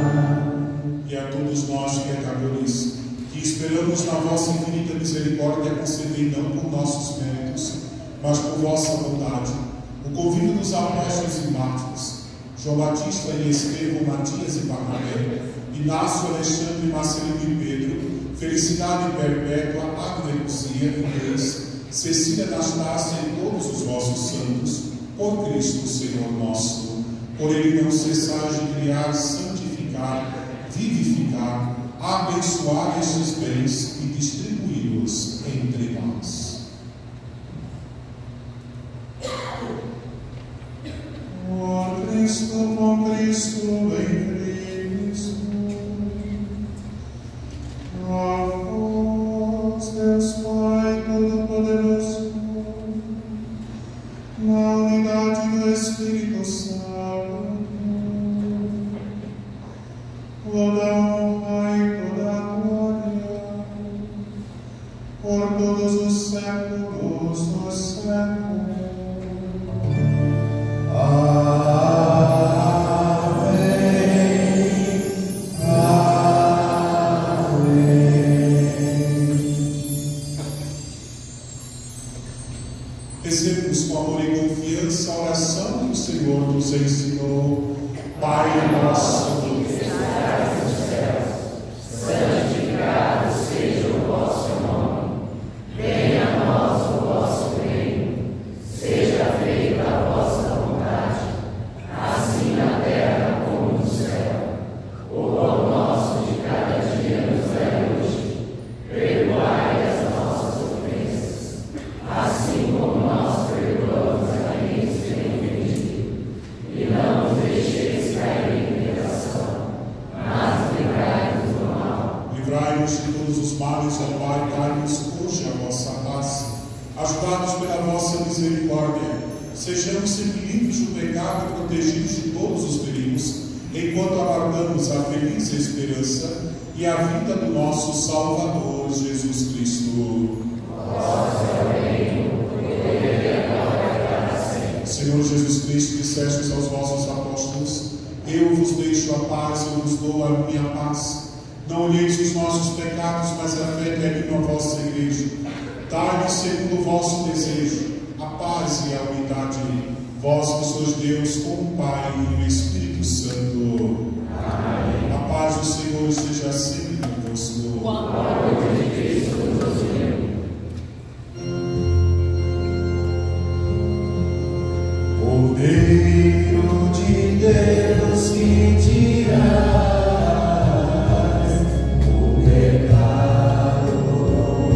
nós, pecadores, que esperamos na vossa infinita misericórdia, concedei não por nossos méritos, mas por vossa bondade, o convívio dos apóstolos e mártires, João Batista e Estevão, Matias e Barnabé, Inácio, Alexandre, Marcelino e Pedro, Felicidade Perpétua, Agnes Luzia e Inês, Cecília, Anastácia e todos os vossos santos, por Cristo Senhor nosso. Por Ele não cessais de criar, santificar, vivificar, abençoar estes bens e distribuí-los entre nós. Por Cristo, com Cristo, em Cristo, a vós, Deus Pai Todo-Poderoso, na unidade do Espírito Santo, toda a honra e toda a glória, por todos os séculos dos séculos. Recebemos com amor e confiança a oração que o Senhor nos ensinou. Pai nosso, que estais nos céus, santificado seja o vosso nome. Venha a nós o vosso reino. Seja feita a vossa vontade, assim na terra como no céu. O pão nosso de cada dia nos dai hoje. Perdoai as nossas ofensas, assim como nós perdoamos a quem nos tem ofendido. E não nos deixeis cair em tentação, mas livrai-nos do mal. livrai-nos de todos os males, ó Pai, dai-nos hoje a vossa paz. Ajudados pela vossa misericórdia, sejamos sempre livres do pecado e protegidos de todos os perigos, enquanto aguardamos a feliz esperança e a vinda do nosso Salvador, Jesus Cristo. Senhor Jesus Cristo, dissestes aos vossos apóstolos: eu vos deixo a paz, eu vos dou a minha paz. Não olheis os nossos pecados, mas a fé que anima a vossa igreja. Dai-lhes segundo o vosso desejo a paz e a unidade. Vós que sois Deus, com o Pai e o Espírito Santo. Amém. A paz do Senhor esteja sempre convosco. O amor de Cristo nos une. Cordeiro de Deus que tirais o pecado do mundo,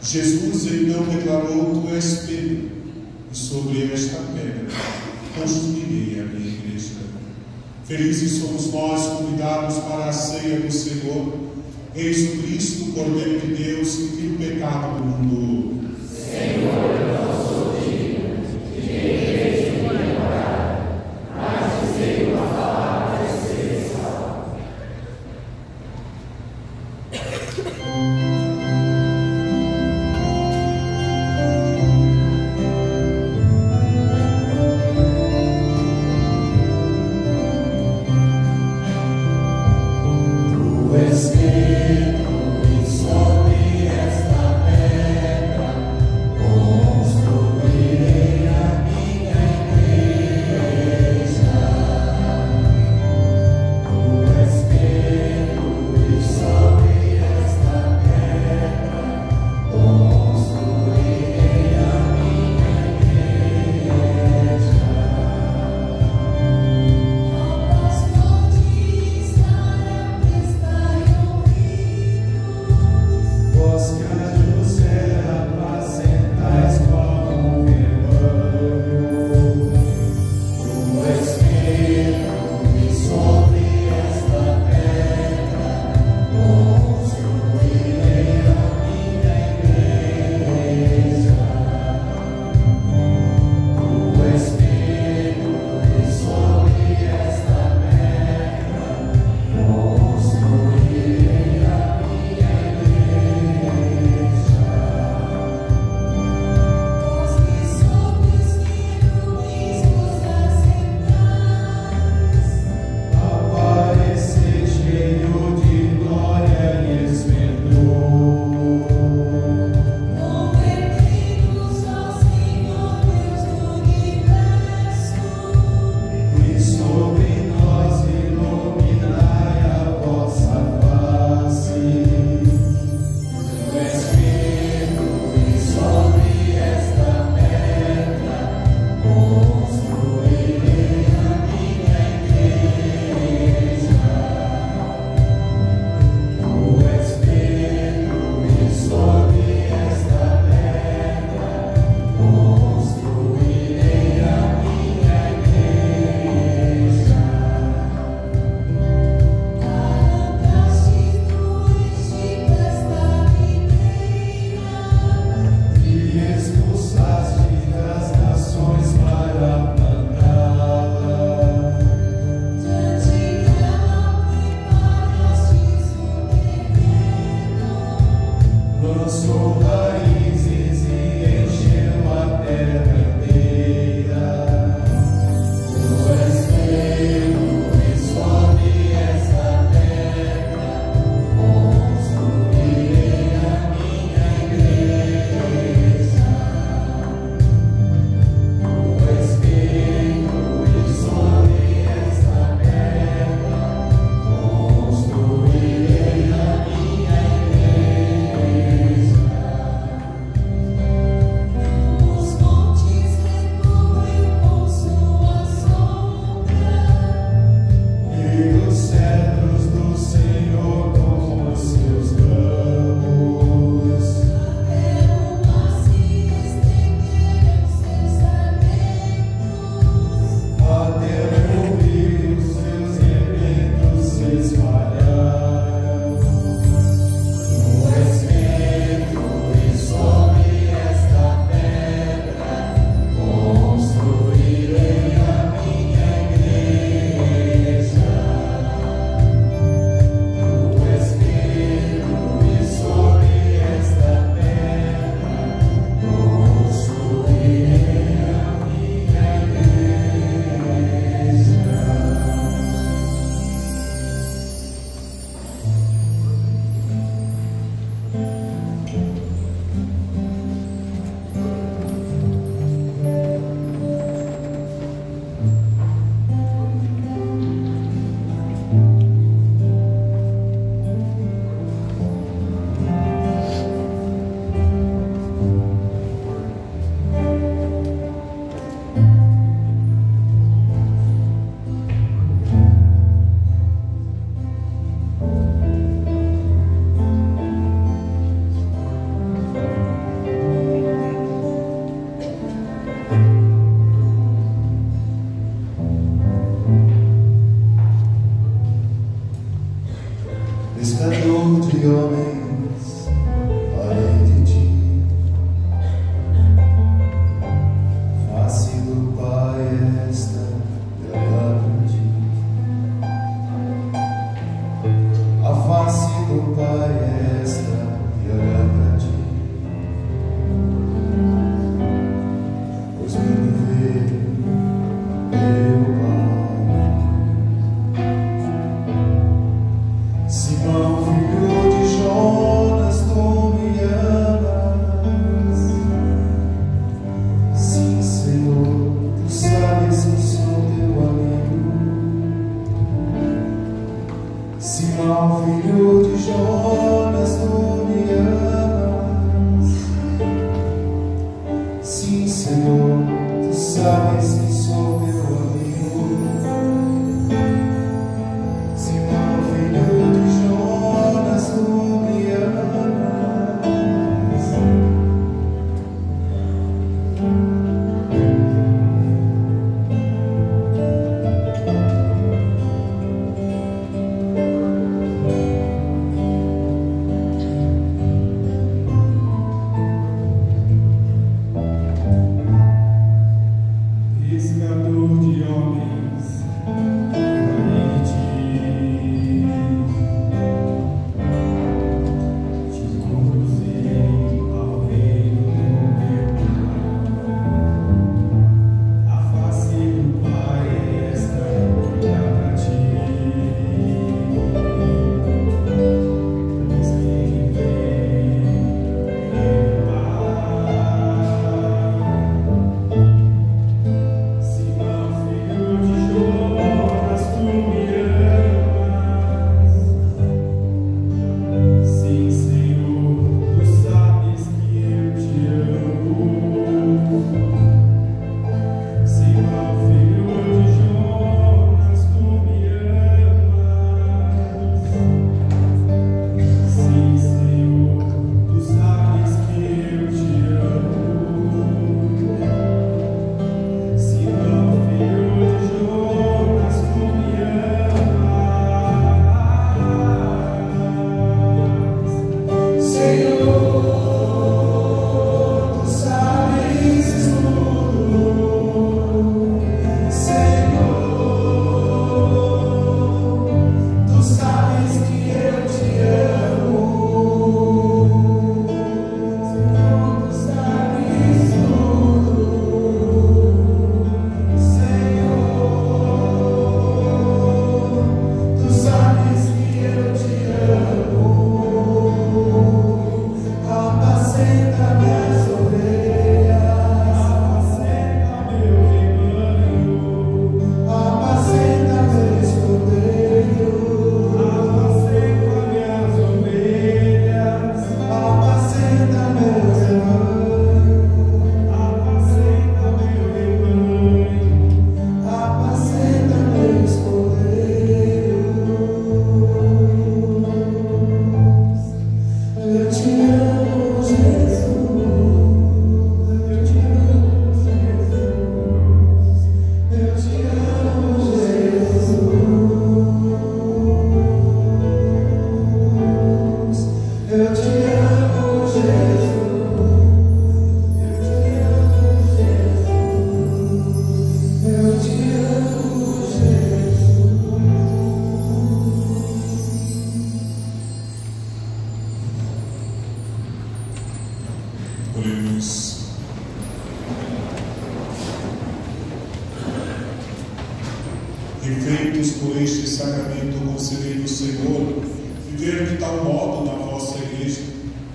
Jesus então declarou: tu és Pedro, e sobre esta pedra construirei a minha igreja. Felizes somos nós convidados para a ceia do Senhor. Eis o Cristo, o Cordeiro de Deus, que tira o pecado do mundo. Senhor, eu não sou digno de que me orar, mas dizei uma palavra e serei salvo. Sim, Senhor, tu sabes que sou teu amigo. Simão, filho de Jonas, tu me amas. Pescador de homens, caí de ti, te conduzei ao reino do meu Pai. A face do Pai é esta para ti. Pois quem vem Pai. Simão, filho de Jonas, tu me amas. Sim, Senhor, tu sabes que eu te amo. Simão, filho de Jonas, tu me amas. Sim, Senhor, tu sabes que eu te amo. Simão, filho de Jonas, tu me amas. Senhor, tu sabes tudo. Senhor, tu sabes que eu te amo. Senhor, tu sabes tudo. Senhor, tu sabes que eu te amo. Apacenta minhas ovelhas, Apacenta meu rebanho, apacenta meus cordeiros, apacenta minhas ovelhas, apacenta meu rebanho, apacenta meu rebanho, apacenta meus cordeiros. Eu te amo, Jesus. Eu te amo, Jesus. Eu te amo, Jesus. Eu te amo, Jesus. Eu te amo, Jesus. Oremos. Refeitos por este sacramento, concedei-nos, Senhor, viver de tal modo na vossa igreja,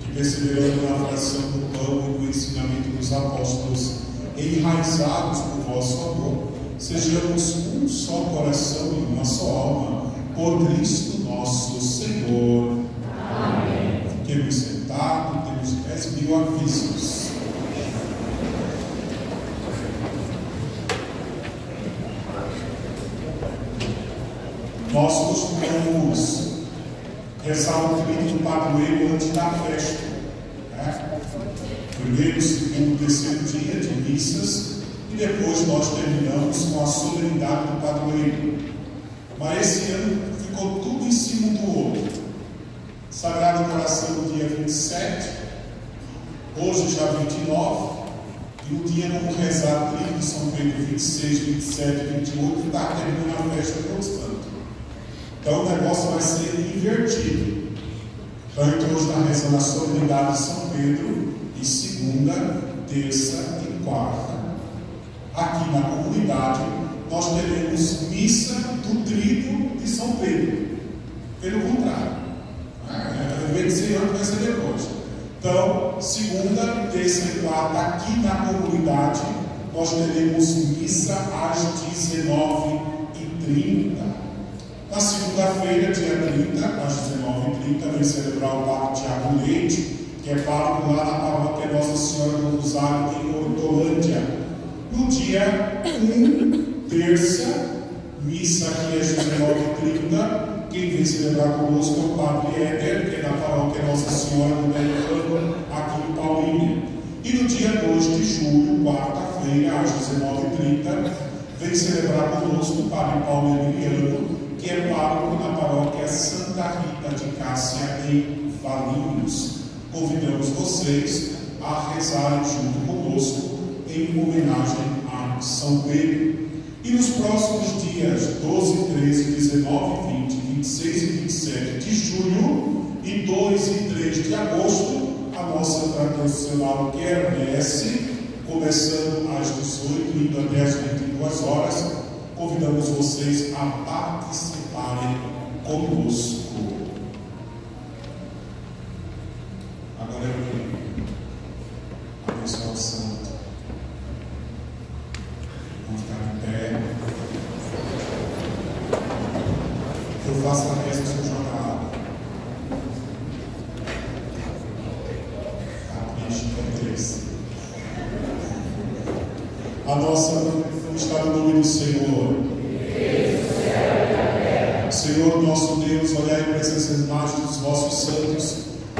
que perseverando na fração do pão e no ensinamento dos apóstolos, enraizados por vosso amor, sejamos um só coração e uma só alma, por Cristo nosso Senhor. Amém. Fiquemos sentados, temos pés mil avisos. Nós costumamos rezar o Tríduo Padroeiro antes da festa, né? Primeiro, segundo, terceiro dia de missas, e depois nós terminamos com a solenidade do Padroeiro. Mas esse ano ficou tudo em cima um do outro. Sagrado Coração, dia 27, hoje já 29, e o dia vamos rezar Tríduo São Pedro 26, 27, 28, e está terminando a festa do Santo. Então o negócio vai ser invertido. Então hoje está rezando a solenidade de São Pedro, e segunda, terça e quarta. Aqui na comunidade nós teremos missa do Tríduo de São Pedro. Pelo contrário, em vez de ser antes, vai ser depois. Então, segunda, terça e quarta, aqui na comunidade, nós teremos missa às 19h30. Na segunda-feira, dia 30, às 19h30, vem celebrar o Padre Tiago Leite, que é pároco lá na paróquia Nossa Senhora do Rosário, em Hortolândia. No dia 1, terça, missa aqui às 19h30. Quem vem celebrar conosco é o Padre Éder, que é da paróquia Nossa Senhora do Belo aqui em Paulínia. E no dia 2 de julho, quarta-feira, às 19h30, vem celebrar conosco o Padre Paulo Emiliano, que é pároco na paróquia Santa Rita de Cássia, em Valinhos. Convidamos vocês a rezarem junto conosco em homenagem a São Pedro. E nos próximos dias 12, 13, 19, 20, 26 e 27 de julho e 2 e 3 de agosto, a nossa tradicional quermesse, começando às 18 e indo até às 22 horas. Convidamos vocês a participarem conosco. Agora eu quero abençoar o santo. Vamos ficar em pé. Eu faço a mesa sem jogar água. A nossa está no nome do Senhor. Senhor nosso Deus, olhai para essas imagens dos vossos santos,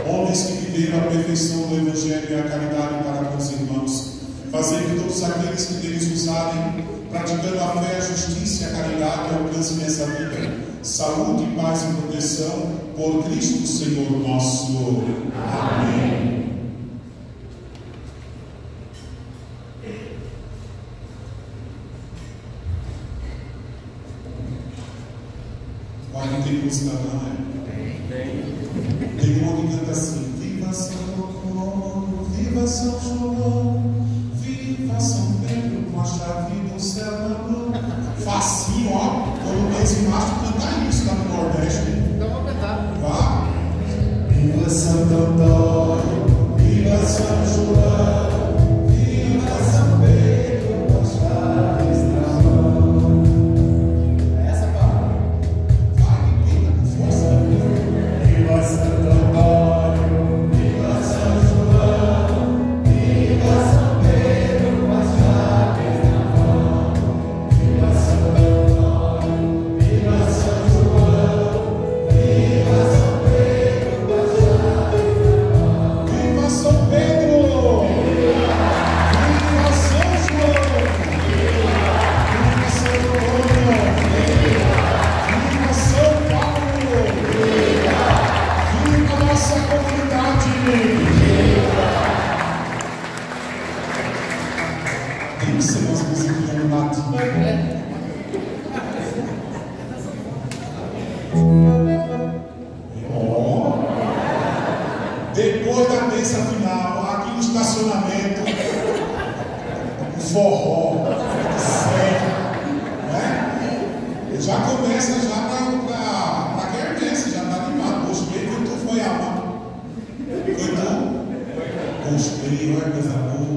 homens que viveram a perfeição do Evangelho e a caridade para com os irmãos. Fazei que todos aqueles que deles usarem, praticando a fé, a justiça e a caridade, alcancem nessa vida saúde, paz e proteção, por Cristo Senhor nosso. Amém. Não tem música não, né? Tem uma que canta assim: viva São Paulo, viva São João, viva São Pedro, com a chave do céu na mão. Facinho, ó. Quando pensa em macho, cantar isso lá no Nordeste. Então vamos cantar. Vá. Viva Santo Antônio, viva São João, viva São Pedro, com as chaves na mão. Essa palavra. Viva Santo Antônio, viva São João, viva São Pedro, com as chaves na mão. Viva Santo Antônio, viva São João, viva São Pedro, com as chaves na mão. Viva São Pedro! Viva São João! Viva São Antônio! Viva São Paulo! Viva nossa comunidade! Tem que ser umas musiquinhas animadas. Depois da mesa final, aqui no estacionamento, o forró, sério, né? Já começa já pra quermesse, já tá animado. Gostei, foi tu, foi a mão. Foi tu? Gostei, olha coisa boa.